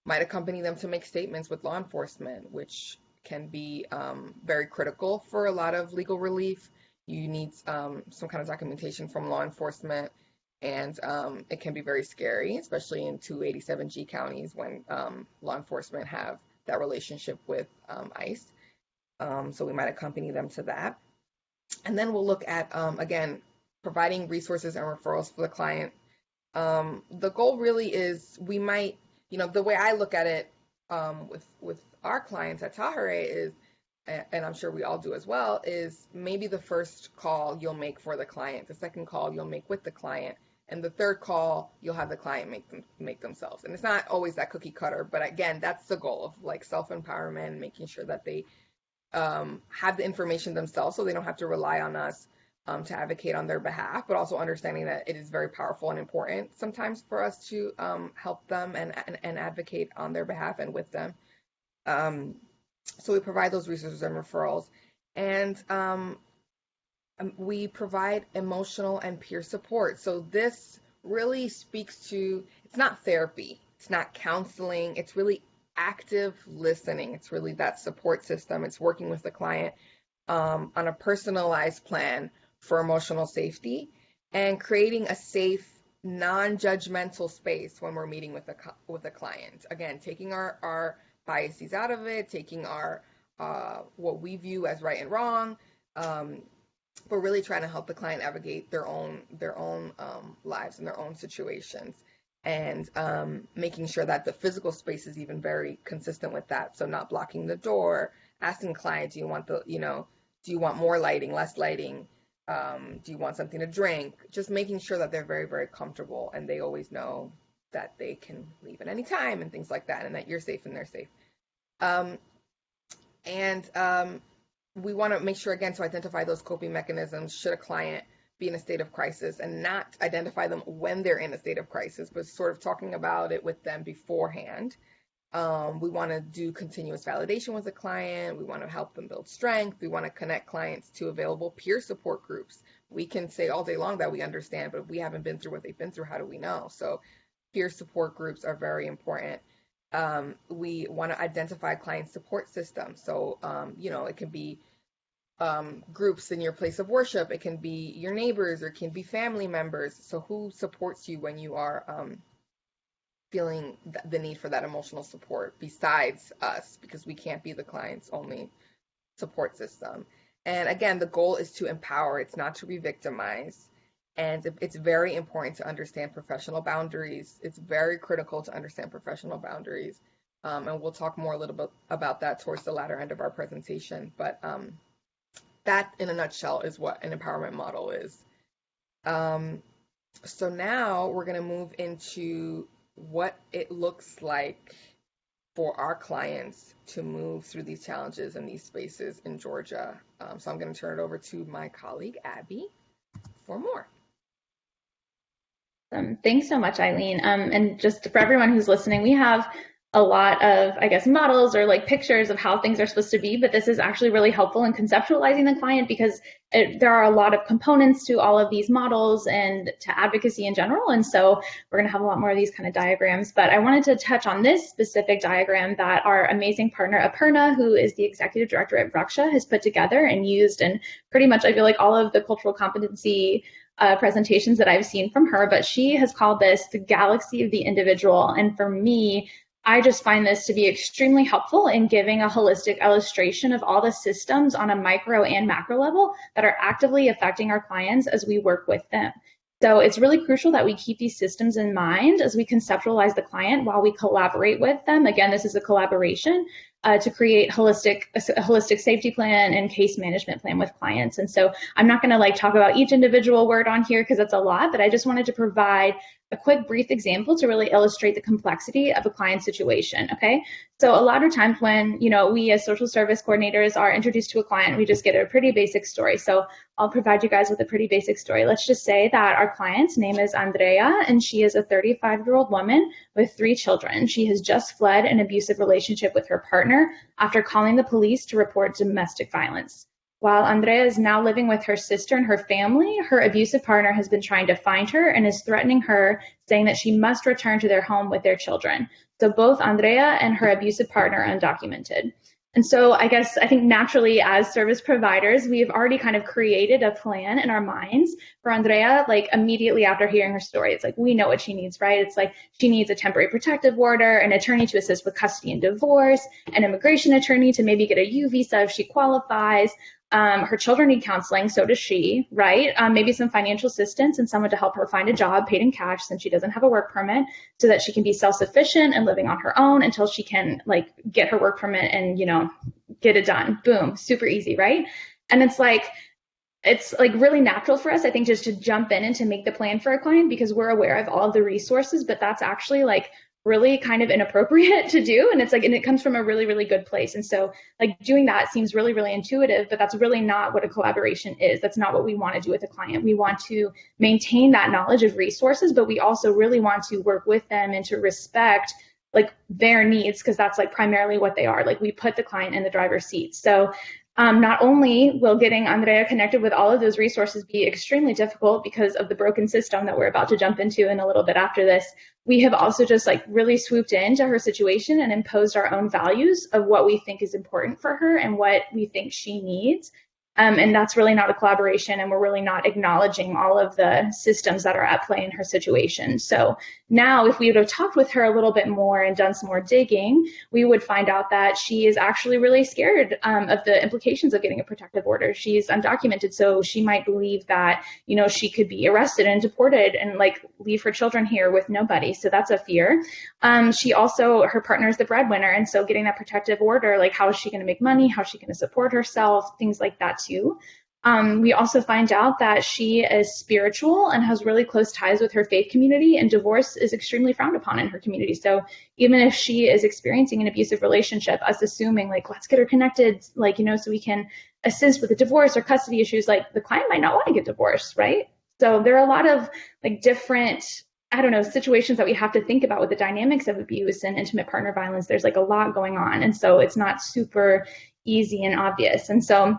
might accompany them to make statements with law enforcement, which can be very critical for a lot of legal relief. You need some kind of documentation from law enforcement, and it can be very scary, especially in 287G counties when law enforcement have that relationship with ICE. So we might accompany them to that. And then we'll look at, again, providing resources and referrals for the client. The goal really is we might, the way I look at it with our clients at TAHIRIH is, and I'm sure we all do as well, is maybe the first call you'll make for the client, the second call you'll make with the client, and the third call you'll have the client make themselves. And it's not always that cookie cutter, but again, that's the goal of like self-empowerment, making sure that they have the information themselves so they don't have to rely on us to advocate on their behalf, but also understanding that it is very powerful and important sometimes for us to help them and advocate on their behalf and with them. So we provide those resources and referrals, and we provide emotional and peer support. So this really speaks to, it's not therapy, it's not counseling, it's really active listening. It's really that support system. It's working with the client on a personalized plan for emotional safety and creating a safe, non-judgmental space when we're meeting with a client. Again, taking our biases out of it, taking our what we view as right and wrong, but really trying to help the client navigate their own lives and their own situations, and making sure that the physical space is even very consistent with that. So not blocking the door, asking clients, do you want more lighting, less lighting? Do you want something to drink? Just making sure that they're very, very comfortable and they always know that they can leave at any time and things like that, and that you're safe and they're safe. We want to make sure, again, to identify those coping mechanisms should a client be in a state of crisis, and not identify them when they're in a state of crisis, but sort of talking about it with them beforehand. We want to do continuous validation with the client. We want to help them build strength. We want to connect clients to available peer support groups. We can say all day long that we understand, but if we haven't been through what they've been through, how do we know? So peer support groups are very important. We want to identify client support systems. So, it can be groups in your place of worship. It can be your neighbors, or it can be family members. So who supports you when you are feeling the need for that emotional support besides us, because we can't be the client's only support system. And again, the goal is to empower. It's not to re-victimize. And it's very important to understand professional boundaries. It's very critical to understand professional boundaries. And we'll talk more a little bit about that towards the latter end of our presentation. But that, in a nutshell, is what an empowerment model is. So now we're going to move into what it looks like for our clients to move through these challenges and these spaces in Georgia. So I'm going to turn it over to my colleague, Abby, for more. Thanks so much, Eileen. And just for everyone who's listening, we have a lot of, models or pictures of how things are supposed to be, but this is actually really helpful in conceptualizing the client, because there are a lot of components to all of these models and to advocacy in general. And so we're going to have a lot more of these kind of diagrams, but I wanted to touch on this specific diagram that our amazing partner, Aparna, who is the executive director at Raksha, has put together and used, and pretty much I feel like all of the cultural competency presentations that I've seen from her, but she has called this the galaxy of the individual. And for me, I just find this to be extremely helpful in giving a holistic illustration of all the systems on a micro and macro level that are actively affecting our clients as we work with them. So it's really crucial that we keep these systems in mind as we conceptualize the client while we collaborate with them. Again, this is a collaboration to create a holistic safety plan and case management plan with clients. And so I'm not going to talk about each individual word on here because it's a lot, but I just wanted to provide a quick brief example to really illustrate the complexity of a client situation, okay? So a lot of times when, we as social service coordinators are introduced to a client, we just get a pretty basic story. So I'll provide you guys with a pretty basic story. Let's just say that our client's name is Andrea, and she is a 35-year-old woman with 3 children. She has just fled an abusive relationship with her partner after calling the police to report domestic violence. While Andrea is now living with her sister and her family, her abusive partner has been trying to find her and is threatening her, saying that she must return to their home with their children. So both Andrea and her abusive partner are undocumented. And so I think naturally as service providers, we've already kind of created a plan in our minds for Andrea, like immediately after hearing her story. It's like, we know what she needs, right? It's like she needs a temporary protective order, an attorney to assist with custody and divorce, an immigration attorney to maybe get a U visa if she qualifies. Her children need counseling, so does she, right? Maybe some financial assistance and someone to help her find a job paid in cash since she doesn't have a work permit, so that she can be self-sufficient and living on her own until she can get her work permit and, get it done. Boom, super easy, right? And it's really natural for us, I think, just to jump in and to make the plan for a client because we're aware of all of the resources, but that's actually really kind of inappropriate to do. And and it comes from a really, really good place. And so doing that seems really, really intuitive, but that's really not what a collaboration is. That's not what we want to do with a client. We want to maintain that knowledge of resources, but we also really want to work with them and to respect their needs, because that's primarily what they are. We put the client in the driver's seat. So not only will getting Andrea connected with all of those resources be extremely difficult because of the broken system that we're about to jump into in a little bit after this, we have also just really swooped into her situation and imposed our own values of what we think is important for her and what we think she needs. And that's really not a collaboration, and we're really not acknowledging all of the systems that are at play in her situation. So now if we would have talked with her a little bit more and done some more digging, we would find out that she is actually really scared of the implications of getting a protective order. She's undocumented, so she might believe that, she could be arrested and deported and leave her children here with nobody. So that's a fear. She also, her partner is the breadwinner, and so getting that protective order, how is she going to make money? How is she going to support herself? Things like that too. We also find out that she is spiritual and has really close ties with her faith community, and divorce is extremely frowned upon in her community. So even if she is experiencing an abusive relationship, us assuming let's get her connected, so we can assist with the divorce or custody issues, the client might not want to get divorced, right? So there are a lot of different situations that we have to think about with the dynamics of abuse and intimate partner violence. There's a lot going on. And so it's not super easy and obvious. And so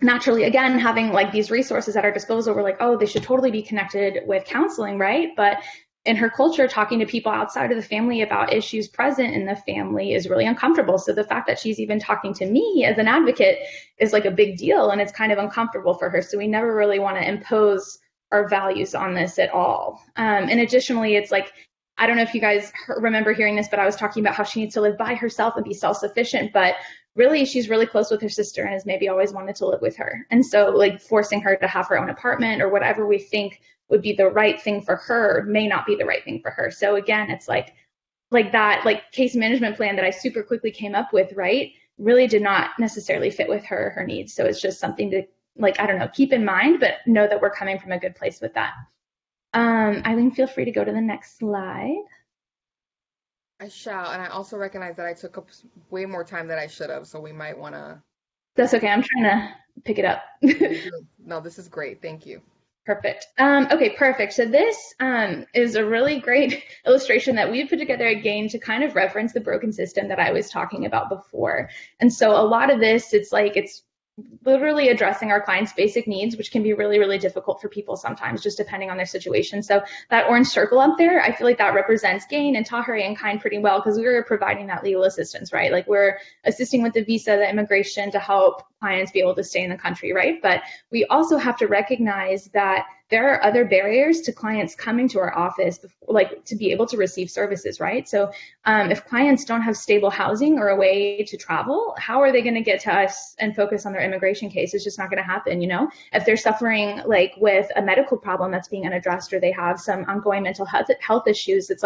naturally, again, having these resources at our disposal, we're oh, they should totally be connected with counseling, right? But in her culture, talking to people outside of the family about issues present in the family is really uncomfortable. So the fact that she's even talking to me as an advocate is a big deal, and it's kind of uncomfortable for her. So we never really want to impose our values on this at all. And additionally, it's I don't know if you guys remember hearing this, but I was talking about how she needs to live by herself and be self-sufficient, but really she's really close with her sister and has maybe always wanted to live with her. And so forcing her to have her own apartment or whatever we think would be the right thing for her may not be the right thing for her. So again, it's that case management plan that I super quickly came up with, right, really did not necessarily fit with her needs. So it's just something to keep in mind, but know that we're coming from a good place with that. Eileen, feel free to go to the next slide. I shall, and I also recognize that I took up way more time than I should have, so we might want to... That's okay, I'm trying to pick it up. No, this is great, thank you. Perfect. Okay, perfect. So this is a really great illustration that we've put together again to kind of reference the broken system that I was talking about before. And so a lot of this, it's literally addressing our clients' basic needs, which can be really, really difficult for people sometimes, just depending on their situation. So that orange circle up there, I feel like that represents GAIN and TAHIRIH and KIND pretty well, because we're providing that legal assistance, right? We're assisting with the visa, the immigration to help clients be able to stay in the country, right? But we also have to recognize that there are other barriers to clients coming to our office, to be able to receive services, right? So if clients don't have stable housing or a way to travel, how are they going to get to us and focus on their immigration case? It's just not going to happen, If they're suffering with a medical problem that's being unaddressed, or they have some ongoing mental health issues, it's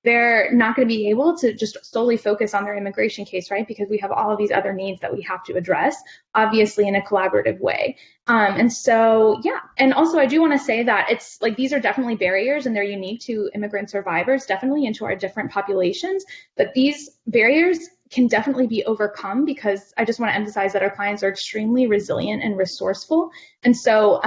they're not going to be able to just solely focus on their immigration case, right? Because we have all of these other needs that we have to address, obviously in a collaborative way. And so, yeah. And also I do want to say that it's like, these are definitely barriers and they're unique to immigrant survivors, definitely into our different populations, but these barriers can definitely be overcome because I just want to emphasize that our clients are extremely resilient and resourceful. And so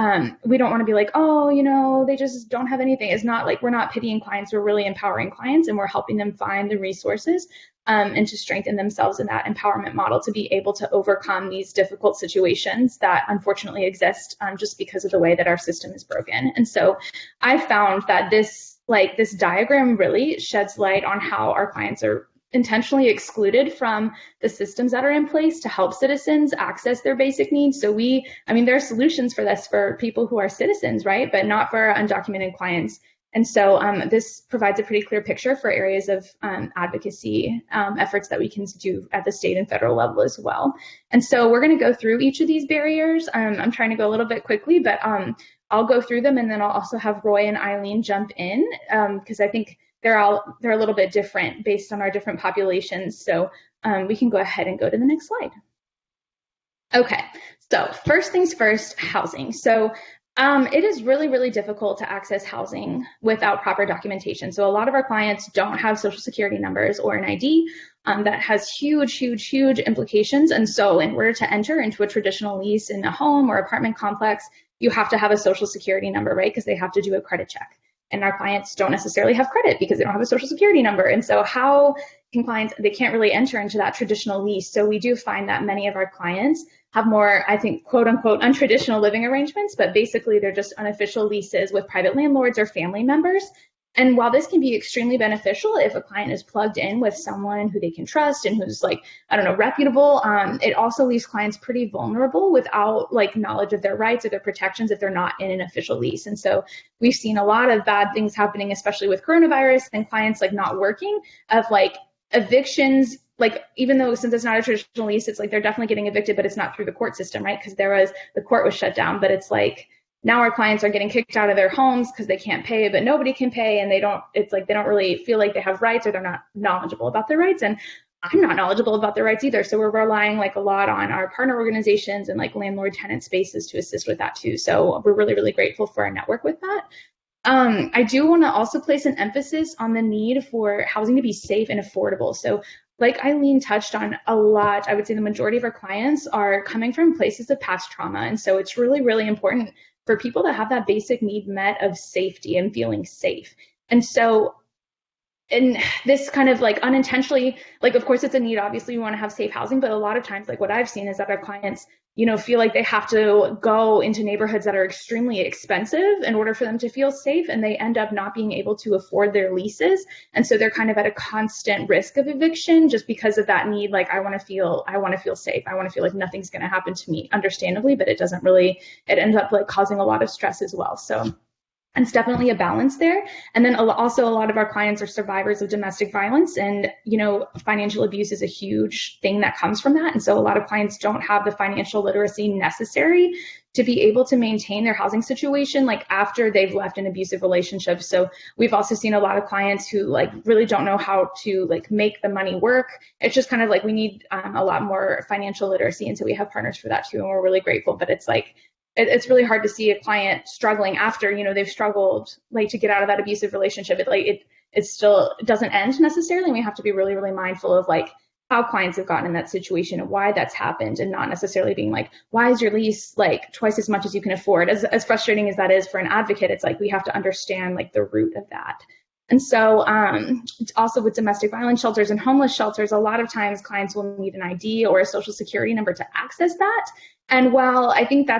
we don't want to be like, oh, you know, they just don't have anything. It's not like we're not pitying clients, we're really empowering clients and we're helping them find the resources and to strengthen themselves in that empowerment model to be able to overcome these difficult situations that unfortunately exist just because of the way that our system is broken. And so I found that this diagram really sheds light on how our clients are intentionally excluded from the systems that are in place to help citizens access their basic needs. So there are solutions for this for people who are citizens, right? But not for our undocumented clients. And so this provides a pretty clear picture for areas of advocacy efforts that we can do at the state and federal level as well. And so we're going to go through each of these barriers. I'm trying to go a little bit quickly, but I'll go through them, and then I'll also have Roy and Eileen jump in because I think they're a little bit different based on our different populations. So we can go ahead and go to the next slide. Okay, so first things first, housing. So it is really, really difficult to access housing without proper documentation. So a lot of our clients don't have social security numbers or an ID. That has huge, huge, huge implications. And so in order to enter into a traditional lease in a home or apartment complex, you have to have a social security number, right? Because they have to do a credit check. And our clients don't necessarily have credit because they don't have a social security number. And so how can clients, they can't really enter into that traditional lease. So we do find that many of our clients have more, I think, quote unquote, untraditional living arrangements, but basically they're just unofficial leases with private landlords or family members. And while this can be extremely beneficial if a client is plugged in with someone who they can trust and who's reputable, it also leaves clients pretty vulnerable without knowledge of their rights or their protections if they're not in an official lease. And so we've seen a lot of bad things happening, especially with coronavirus and clients not working, of evictions. Even though since it's not a traditional lease, it's they're definitely getting evicted, but it's not through the court system, right? Because the court was shut down, but it's now our clients are getting kicked out of their homes because they can't pay, but nobody can pay, and they don't really feel like they have rights, or they're not knowledgeable about their rights. And I'm not knowledgeable about their rights either. So we're relying a lot on our partner organizations and landlord tenant spaces to assist with that too. So we're really, really grateful for our network with that. I do want to also place an emphasis on the need for housing to be safe and affordable. So like Eileen touched on a lot, I would say the majority of our clients are coming from places of past trauma. And so it's really, really important for people to have that basic need met of safety and feeling safe. And so in this kind of unintentionally, of course it's a need, obviously we want to have safe housing, but a lot of times what I've seen is that our clients, feel like they have to go into neighborhoods that are extremely expensive in order for them to feel safe, and they end up not being able to afford their leases. And so they're kind of at a constant risk of eviction just because of that need. I want to feel safe. I want to feel like nothing's going to happen to me, understandably, but it ends up causing a lot of stress as well. So it's definitely a balance there. And then also a lot of our clients are survivors of domestic violence, and, financial abuse is a huge thing that comes from that. And so a lot of clients don't have the financial literacy necessary to be able to maintain their housing situation after they've left an abusive relationship. So we've also seen a lot of clients who really don't know how to make the money work. It's just kind of we need a lot more financial literacy. And so we have partners for that too, and we're really grateful. But it's really hard to see a client struggling after, they've struggled to get out of that abusive relationship. It still doesn't end necessarily. And we have to be really, really mindful of how clients have gotten in that situation and why that's happened, and not necessarily being why is your lease twice as much as you can afford? As frustrating as that is for an advocate, it's we have to understand the root of that. And so also with domestic violence shelters and homeless shelters, a lot of times clients will need an ID or a social security number to access that. And while I think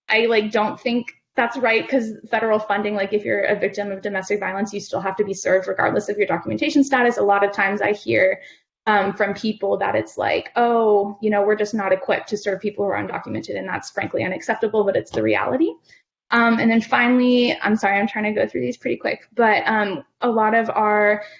I don't think that's right, because federal funding, if you're a victim of domestic violence, you still have to be served regardless of your documentation status. A lot of times I hear from people that it's we're just not equipped to serve people who are undocumented, and that's frankly unacceptable, but it's the reality. And then finally, I'm sorry, I'm trying to go through these pretty quick, but a lot of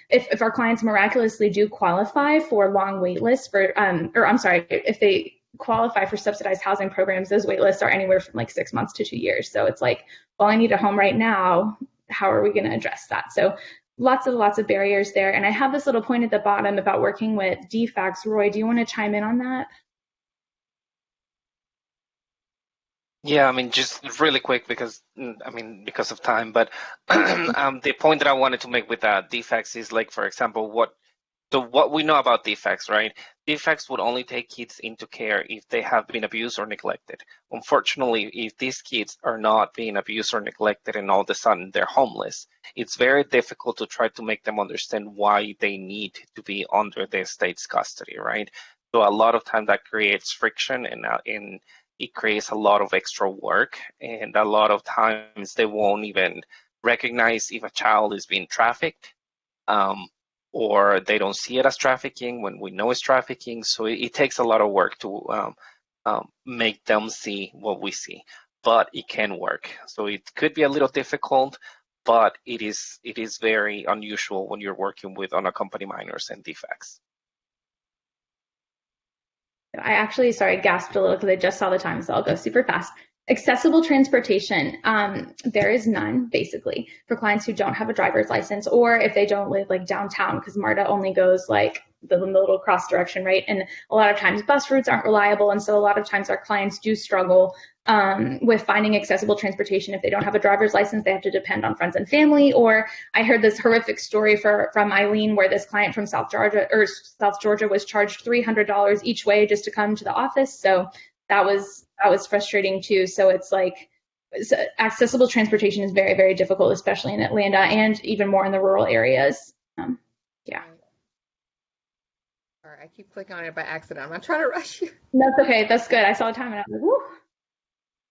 if our clients miraculously do qualify for long wait lists if they qualify for subsidized housing programs, those wait lists are anywhere from 6 months to 2 years. So it's well, I need a home right now. How are we going to address that? So lots of barriers there. And I have this little point at the bottom about working with defects. Roy, do you want to chime in on that? Yeah, I mean, just really quick because I mean, because of time, but the point that I wanted to make with defects is like, for example, what we know about defects, right? Defects would only take kids into care if they have been abused or neglected. Unfortunately, if these kids are not being abused or neglected and all of a sudden they're homeless, it's very difficult to try to make them understand why they need to be under the state's custody, right? So a lot of time that creates friction and it creates a lot of extra work, and a lot of times they won't even recognize if a child is being trafficked. Or they don't see it as trafficking when we know it's trafficking. So it takes a lot of work to make them see what we see, but it can work. So it could be a little difficult, but it is very unusual when you're working with unaccompanied minors and defects. I actually, sorry, gasped a little because I just saw the time, so I'll go super fast. Accessible transportation, there is none, basically, for clients who don't have a driver's license, or if they don't live like downtown, because MARTA only goes like the little cross direction, right? And a lot of times bus routes aren't reliable, and so a lot of times our clients do struggle with finding accessible transportation. If they don't have a driver's license, they have to depend on friends and family. Or I heard this horrific story from Eileen, where this client from South Georgia was charged $300 each way just to come to the office. So that was frustrating too. So it's like accessible transportation is very, very difficult, especially in Atlanta and even more in the rural areas. Yeah. All right, I keep clicking on it by accident. I'm not trying to rush you. That's okay. That's good. I saw the time and I was like, whoo.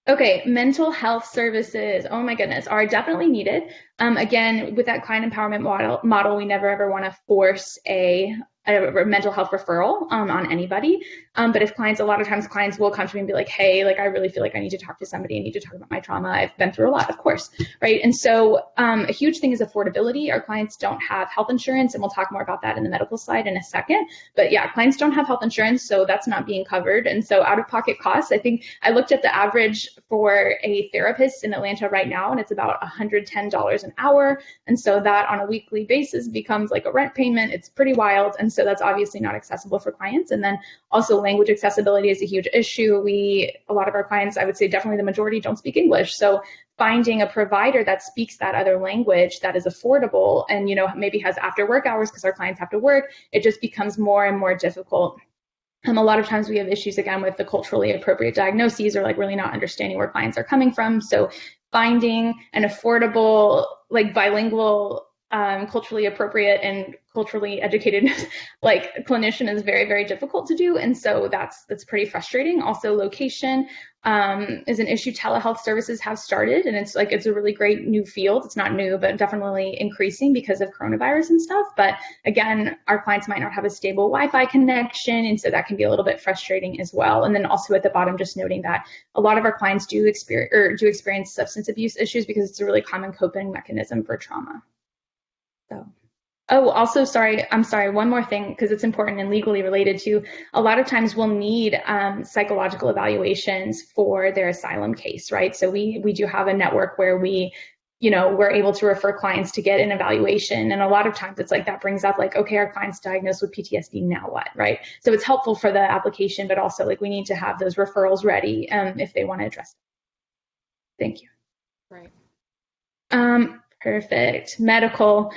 Okay, mental health services, oh my goodness, are definitely needed. Again, with that client empowerment model, we never ever want to force a mental health referral on anybody. But if a lot of times clients will come to me and be like, hey, like I really feel like I need to talk to somebody. I need to talk about my trauma. I've been through a lot, of course, right? And so a huge thing is affordability. Our clients don't have health insurance, and we'll talk more about that in the medical slide in a second. But yeah, clients don't have health insurance, so that's not being covered. And so out-of-pocket costs, I think I looked at the average for a therapist in Atlanta right now, and it's about $110 an hour. And so that on a weekly basis becomes like a rent payment. It's pretty wild. And so that's obviously not accessible for clients. And then also language accessibility is a huge issue. A lot of our clients, I would say definitely the majority, don't speak English. So finding a provider that speaks that other language that is affordable and, maybe has after work hours because our clients have to work, it just becomes more and more difficult. A lot of times we have issues again with the culturally appropriate diagnoses or like really not understanding where clients are coming from. So finding an affordable, like bilingual, culturally appropriate and culturally educated like clinician is very, very difficult to do. And so that's pretty frustrating. Also, location is an issue. Telehealth services have started, and it's a really great new field. It's not new, but definitely increasing because of coronavirus and stuff. But again, our clients might not have a stable Wi-Fi connection, and so that can be a little bit frustrating as well. And then also at the bottom, just noting that a lot of our clients do experience substance abuse issues because it's a really common coping mechanism for trauma. So, also, I'm sorry, one more thing, because it's important and legally related to, a lot of times we'll need psychological evaluations for their asylum case, right? So we do have a network where we're able to refer clients to get an evaluation. And a lot of times it's like that brings up like, okay, our client's diagnosed with PTSD, now what, right? So it's helpful for the application, but also like we need to have those referrals ready if they want to address it. Thank you. Right. Perfect. Medical.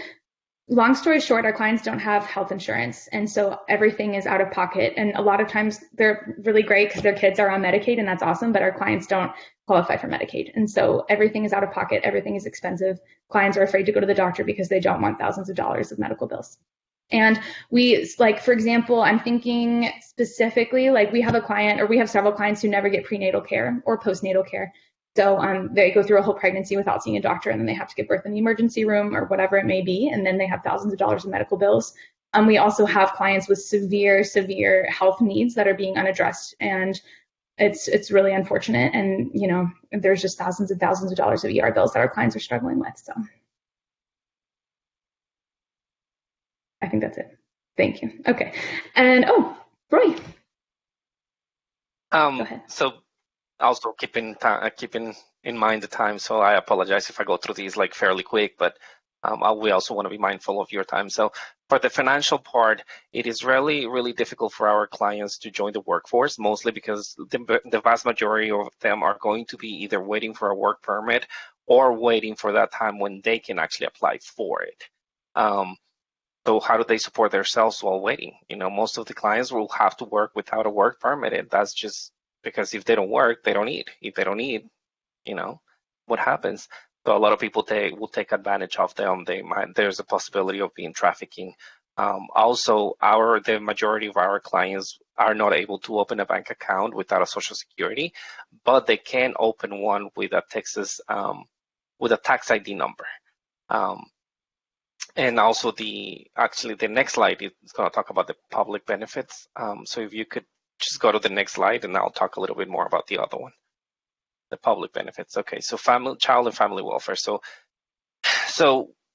Long story short, our clients don't have health insurance, and so everything is out of pocket. And a lot of times they're really great because their kids are on Medicaid, and that's awesome, but our clients don't qualify for Medicaid. And so everything is out of pocket, everything is expensive. Clients are afraid to go to the doctor because they don't want thousands of dollars of medical bills. And for example, I'm thinking specifically, like we have several clients who never get prenatal care or postnatal care. So they go through a whole pregnancy without seeing a doctor, and then they have to give birth in the emergency room or whatever it may be, and then they have thousands of dollars in medical bills. We also have clients with severe health needs that are being unaddressed, and it's really unfortunate. And there's just thousands and thousands of dollars of ER bills that our clients are struggling with. So I think that's it. Thank you. Okay, and Roy. Go ahead. So also keeping in mind the time, so I apologize if I go through these like fairly quick, but We also want to be mindful of your time. So for the financial part, it is really, really difficult for our clients to join the workforce, mostly because the vast majority of them are going to be either waiting for a work permit or waiting for that time when they can actually apply for it. So how do they support themselves while waiting? Most of the clients will have to work without a work permit, and that's just because if they don't work, they don't eat. If they don't eat, what happens? So a lot of people will take advantage of them. There's a possibility of being trafficking. Also, the majority of our clients are not able to open a bank account without a Social Security, but they can open one with a with a tax ID number. And also the next slide is going to talk about the public benefits. So if you could just go to the next slide, and I'll talk a little bit more about the other one, the public benefits. Okay, so child and family welfare. So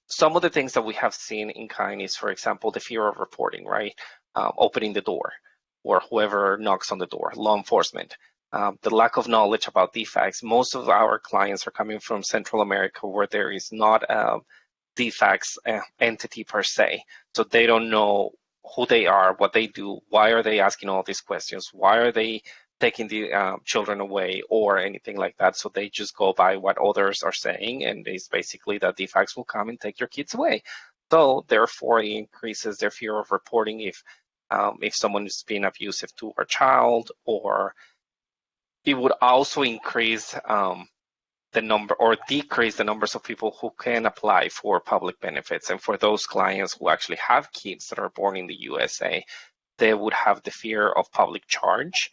some of the things that we have seen in kind is, for example, the fear of reporting, right? Opening the door, or whoever knocks on the door, law enforcement. The lack of knowledge about DFACS. Most of our clients are coming from Central America, where there is not DFACS entity per se. So they don't know who they are, what they do, why are they asking all these questions, why are they taking the children away or anything like that. So they just go by what others are saying, and it's basically that DFACS will come and take your kids away. So therefore, it increases their fear of reporting if someone is being abusive to a child, or it would also increase the number or decrease the numbers of people who can apply for public benefits. And for those clients who actually have kids that are born in the USA, they would have the fear of public charge,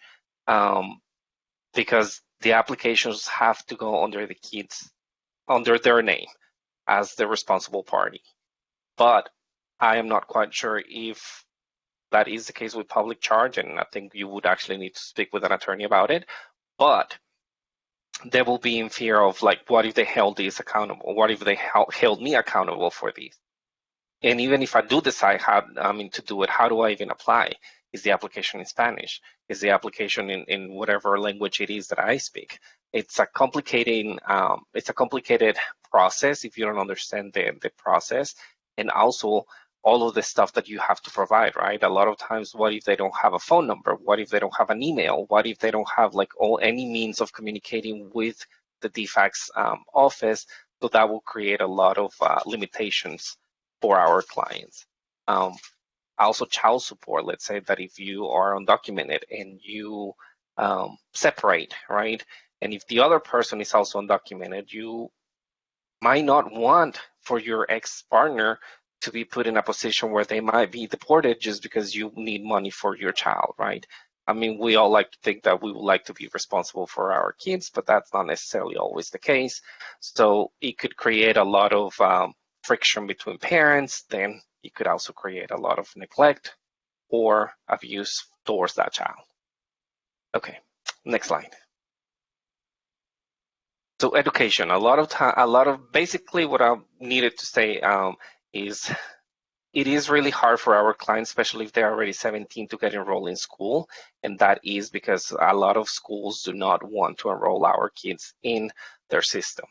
because the applications have to go under the kids, under their name as the responsible party. But I am not quite sure if that is the case with public charge, and I think you would actually need to speak with an attorney about it. But they will be in fear of, like, what if they held these accountable? What if they held me accountable for these? And even if I do decide to do it, how do I even apply? Is the application in Spanish? Is the application in whatever language it is that I speak? It's a complicated process if you don't understand the process, and also all of the stuff that you have to provide, right? A lot of times, what if they don't have a phone number? What if they don't have an email? What if they don't have any means of communicating with the DFACS office? So that will create a lot of limitations for our clients. Also, child support. Let's say that if you are undocumented and you separate, right? And if the other person is also undocumented, you might not want for your ex-partner to be put in a position where they might be deported just because you need money for your child, right? I mean, we all like to think that we would like to be responsible for our kids, but that's not necessarily always the case. So it could create a lot of friction between parents. Then it could also create a lot of neglect or abuse towards that child. Okay, next slide. So education, basically what I needed to say is it is really hard for our clients, especially if they're already 17, to get enrolled in school. And that is because a lot of schools do not want to enroll our kids in their system.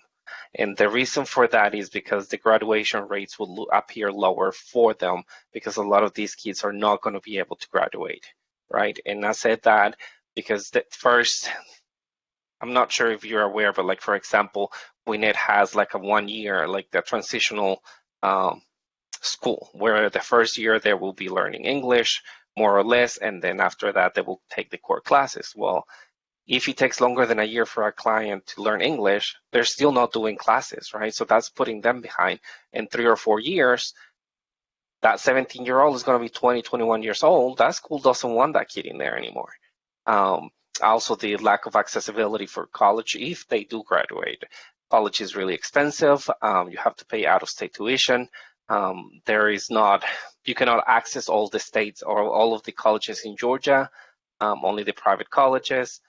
And the reason for that is because the graduation rates will appear lower for them, because a lot of these kids are not going to be able to graduate, right? And I said that because first, I'm not sure if you're aware, but like, for example, WINET has like a 1 year, like the transitional school, where the first year they will be learning English, more or less, and then after that they will take the core classes. Well, if it takes longer than a year for a client to learn English, they're still not doing classes, right? So that's putting them behind. In 3 or 4 years, that 17-year-old is going to be 20, 21 years old. That school doesn't want that kid in there anymore. Also, the lack of accessibility for college if they do graduate. College is really expensive. You have to pay out-of-state tuition. You cannot access all the states or all of the colleges in Georgia, only the private colleges.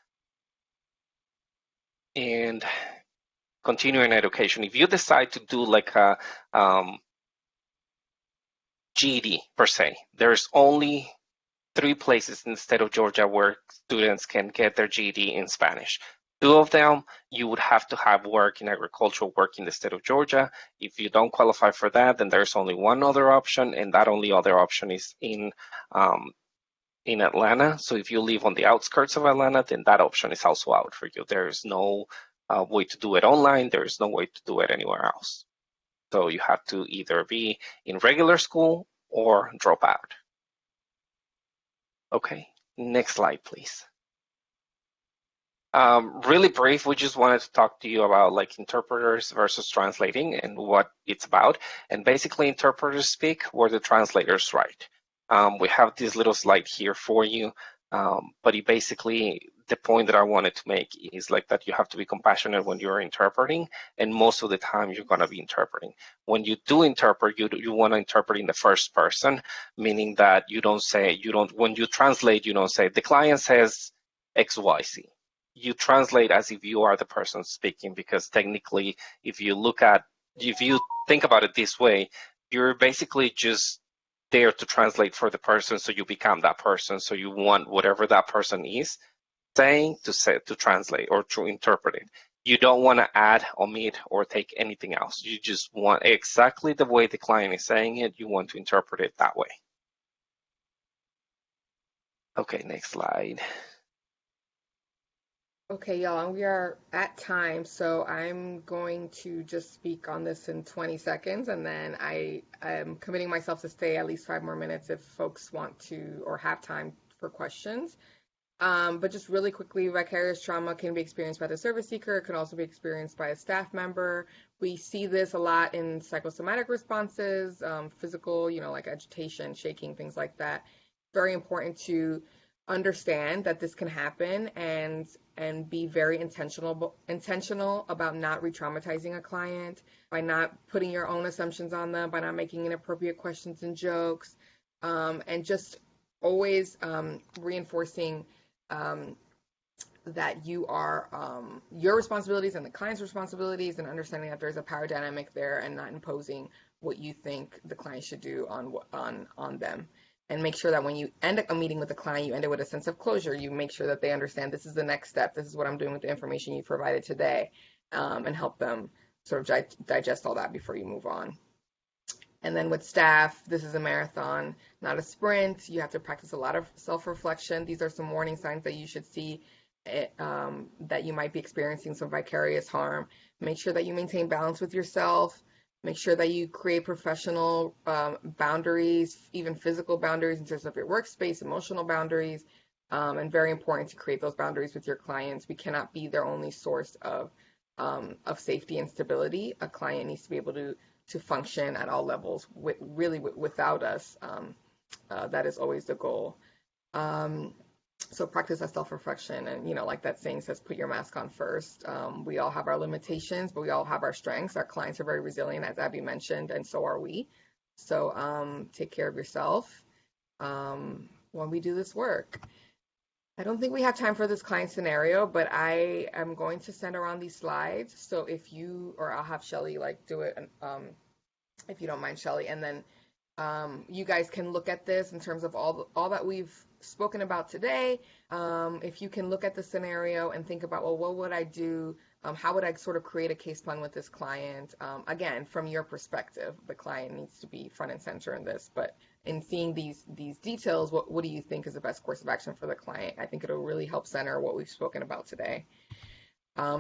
And continuing education, if you decide to do like a GED per se, there's only 3 places in the state of Georgia where students can get their GED in Spanish. 2 of them, you would have to have work in agricultural work in the state of Georgia. If you don't qualify for that, then there's only one other option, and that only other option is in Atlanta. So if you live on the outskirts of Atlanta, then that option is also out for you. There is no way to do it online. There is no way to do it anywhere else. So you have to either be in regular school or drop out. Okay, next slide, please. Really brief, we just wanted to talk to you about like interpreters versus translating and what it's about. And basically interpreters speak where the translators write. We have this little slide here for you, but basically the point that I wanted to make is like that you have to be compassionate when you're interpreting, and most of the time you're going to be interpreting. When you do interpret, you want to interpret in the first person, meaning that when you translate, you don't say the client says XYZ. You translate as if you are the person speaking, because technically, if you think about it this way, you're basically just there to translate for the person, so you become that person. So you want whatever that person is saying to translate or to interpret it. You don't want to add, omit, or take anything else. You just want exactly the way the client is saying it. You want to interpret it that way. Okay, next slide. Okay, y'all, we are at time, so I'm going to just speak on this in 20 seconds, and then I am committing myself to stay at least 5 more minutes if folks want to or have time for questions. But just really quickly, vicarious trauma can be experienced by the service seeker. It can also be experienced by a staff member. We see this a lot in psychosomatic responses, physical, like agitation, shaking, things like that. Very important to understand that this can happen and be very intentional about not re-traumatizing a client, by not putting your own assumptions on them, by not making inappropriate questions and jokes, and just always reinforcing that you are your responsibilities and the client's responsibilities, and understanding that there's a power dynamic there, and not imposing what you think the client should do on them. And make sure that when you end a meeting with the client, you end it with a sense of closure. You make sure that they understand this is the next step. This is what I'm doing with the information you provided today, and help them sort of digest all that before you move on. And then with staff, this is a marathon, not a sprint. You have to practice a lot of self-reflection. These are some warning signs that you should see that you might be experiencing some vicarious harm. Make sure that you maintain balance with yourself. Make sure that you create professional boundaries, even physical boundaries in terms of your workspace, emotional boundaries, and very important to create those boundaries with your clients. We cannot be their only source of safety and stability. A client needs to be able to function at all levels without us. That is always the goal. So practice that self-reflection, and like that saying says, put your mask on first. We all have our limitations, but we all have our strengths. Our clients are very resilient, as Abby mentioned, and so are we. So take care of yourself when we do this work. I don't think we have time for this client scenario, but I am going to send around these slides. So if you, or I'll have Shelly do it, if you don't mind, Shelly, and then you guys can look at this in terms of all that we've spoken about today. If you can look at the scenario and think about, well, what would I do? How would I sort of create a case plan with this client? Again, from your perspective, the client needs to be front and center in this, but in seeing these details, what do you think is the best course of action for the client? I think it'll really help center what we've spoken about today.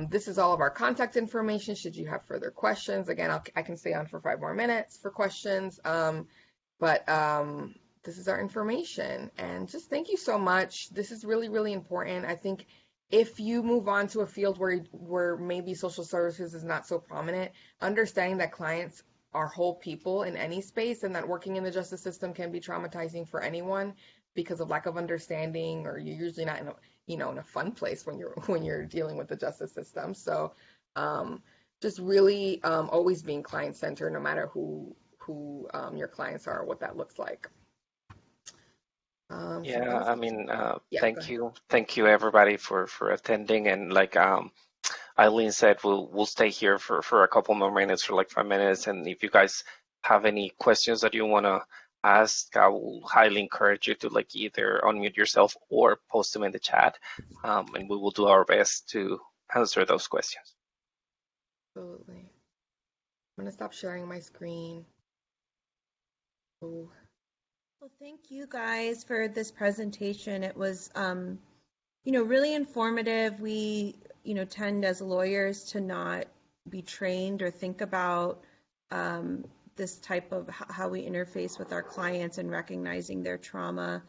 This is all of our contact information should you have further questions. Again, I can stay on for 5 more minutes for questions, but this is our information. And just thank you so much. This is really, really important. I think if you move on to a field where maybe social services is not so prominent, understanding that clients are whole people in any space, and that working in the justice system can be traumatizing for anyone because of lack of understanding, or you're usually not in a fun place when you're dealing with the justice system. So just really always being client-centered, no matter who your clients are, what that looks like. Thank you everybody for attending, and like Eileen said, we'll stay here for a couple more minutes, for like 5 minutes, and if you guys have any questions that you want to ask, I will highly encourage you to either unmute yourself or post them in the chat, and we will do our best to answer those questions. Absolutely. I'm going to stop sharing my screen. Oh. Well, thank you guys for this presentation. It was, really informative. We, tend as lawyers to not be trained or think about this type of how we interface with our clients and recognizing their trauma.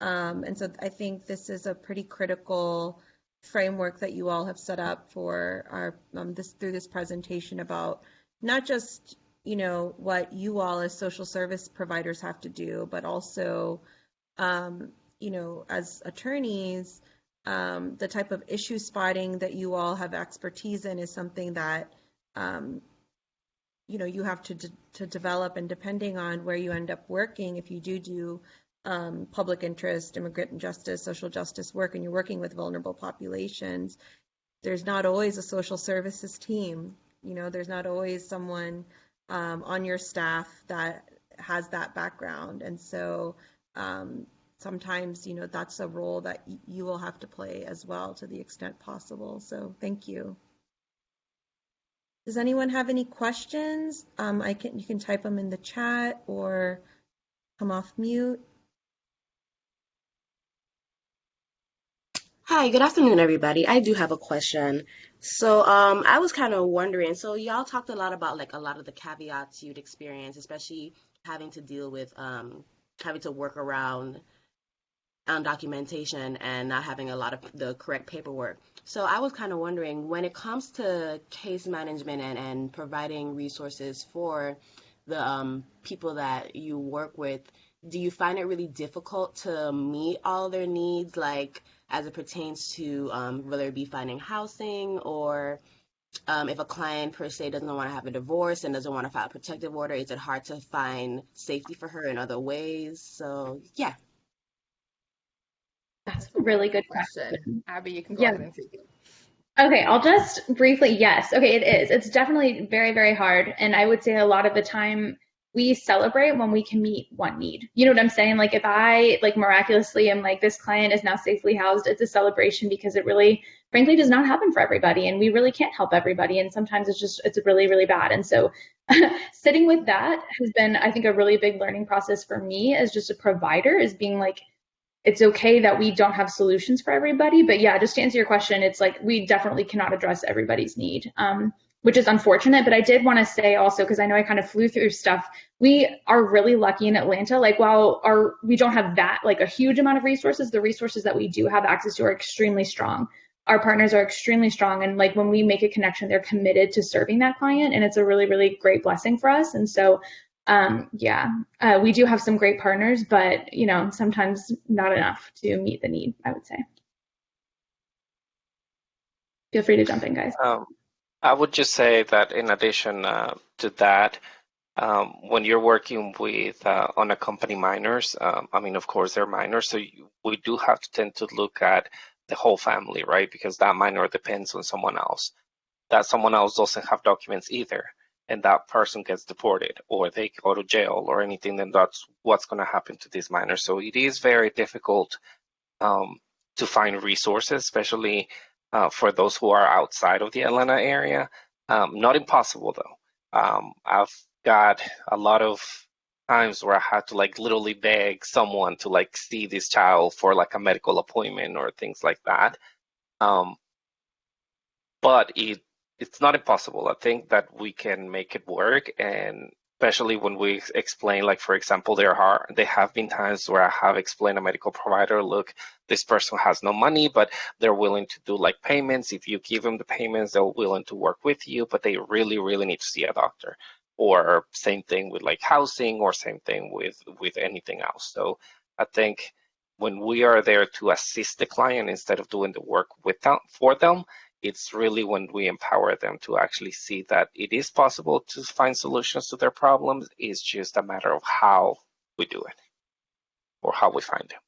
And so I think this is a pretty critical framework that you all have set up for our through this presentation about not just what you all as social service providers have to do, but also as attorneys, the type of issue spotting that you all have expertise in is something that you have to develop, and depending on where you end up working, if you do public interest, immigrant justice, social justice work, and you're working with vulnerable populations, there's not always a social services team. There's not always someone on your staff that has that background. And so sometimes, that's a role that you will have to play as well to the extent possible. So thank you. Does anyone have any questions? You can type them in the chat or come off mute. Hi, good afternoon, everybody. I do have a question. So, I was kind of wondering, so y'all talked a lot about like a lot of the caveats you'd experience, especially having to deal with having to work around documentation and not having a lot of the correct paperwork. So I was kind of wondering, when it comes to case management and providing resources for the people that you work with, do you find it really difficult to meet all their needs, like as it pertains to whether it be finding housing or if a client per se doesn't want to have a divorce and doesn't want to file a protective order, is it hard to find safety for her in other ways? So yeah. That's a really good question. Abby, you can go ahead and take it. Okay, I'll just briefly, yes. Okay, it is. It's definitely very, very hard. And I would say a lot of the time we celebrate when we can meet one need. You know what I'm saying? Like if I miraculously am like, this client is now safely housed, it's a celebration because it really, frankly, does not happen for everybody. And we really can't help everybody. And sometimes it's really, really bad. And so sitting with that has been, I think, a really big learning process for me as just a provider, is being like, it's okay that we don't have solutions for everybody. But yeah, just to answer your question, it's like we definitely cannot address everybody's need, which is unfortunate. But I did want to say also, because I know I kind of flew through stuff, we are really lucky in Atlanta. Like while we don't have that like a huge amount of resources, the resources that we do have access to are extremely strong. Our partners are extremely strong. And like when we make a connection, they're committed to serving that client. And it's a really, really great blessing for us. And so we do have some great partners, but sometimes not enough to meet the need, I would say. Feel free to jump in, guys. I would just say that in addition to that, when you're working with unaccompanied minors, of course they're minors, so we do have to tend to look at the whole family, right? Because that minor depends on someone else. That someone else doesn't have documents either, and that person gets deported or they go to jail or anything, then that's what's going to happen to these minors. So it is very difficult to find resources, especially for those who are outside of the Atlanta area. Not impossible though. I've got a lot of times where I had to like literally beg someone to like see this child for like a medical appointment or things like that. But it's not impossible. I think that we can make it work, and especially when we explain, like for example, there have been times where I have explained a medical provider, look, this person has no money, but they're willing to do like payments. If you give them the payments, they're willing to work with you, but they really, really need to see a doctor. Or same thing with like housing, or same thing with anything else. So I think when we are there to assist the client instead of doing the work for them, it's really when we empower them to actually see that it is possible to find solutions to their problems. It's just a matter of how we do it or how we find them.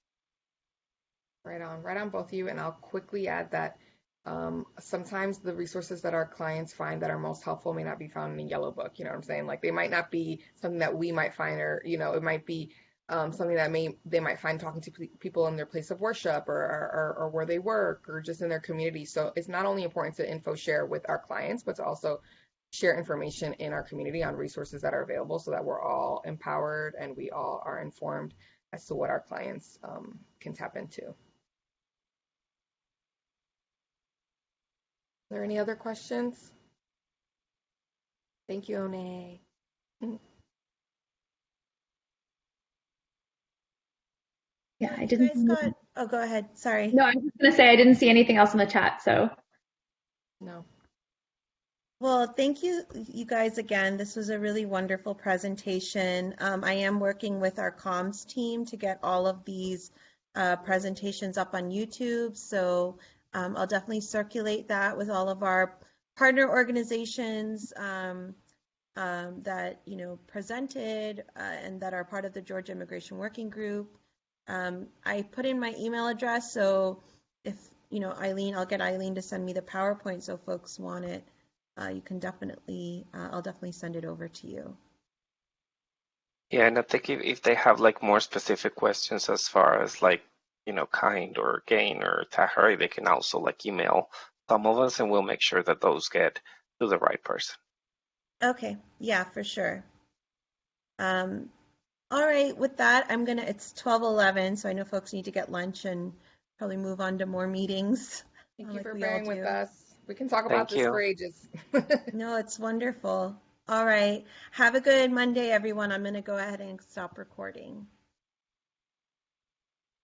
Right on both of you. And I'll quickly add that sometimes the resources that our clients find that are most helpful may not be found in a yellow book. You know what I'm saying? Like they might not be something that we might find, or, it might be something that they might find talking to people in their place of worship or where they work or just in their community. So it's not only important to info share with our clients, but to also share information in our community on resources that are available so that we're all empowered and we all are informed as to what our clients can tap into. Are there any other questions? Thank you, One. Yeah, I You didn't. guys got, oh, go ahead. Sorry. No, I was just gonna say I didn't see anything else in the chat. So No. Well, thank you, you guys, again. This was a really wonderful presentation. I am working with our comms team to get all of these presentations up on YouTube. So I'll definitely circulate that with all of our partner organizations that, presented and that are part of the Georgia Immigration Working Group. I put in my email address, so if, Eileen, I'll get Eileen to send me the PowerPoint so folks want it. You can definitely, I'll definitely send it over to you. Yeah, and I think if they have like more specific questions as far as like, kind or gain or TAHIRIH, they can also like email some of us and we'll make sure that those get to the right person. Okay, yeah, for sure. All right, with that, it's 12:11, so I know folks need to get lunch and probably move on to more meetings. Thank you like for we all bearing with do. us. We can talk about Thank this for you. ages. No, it's wonderful. All right, have a good Monday, everyone. I'm going to go ahead and stop recording.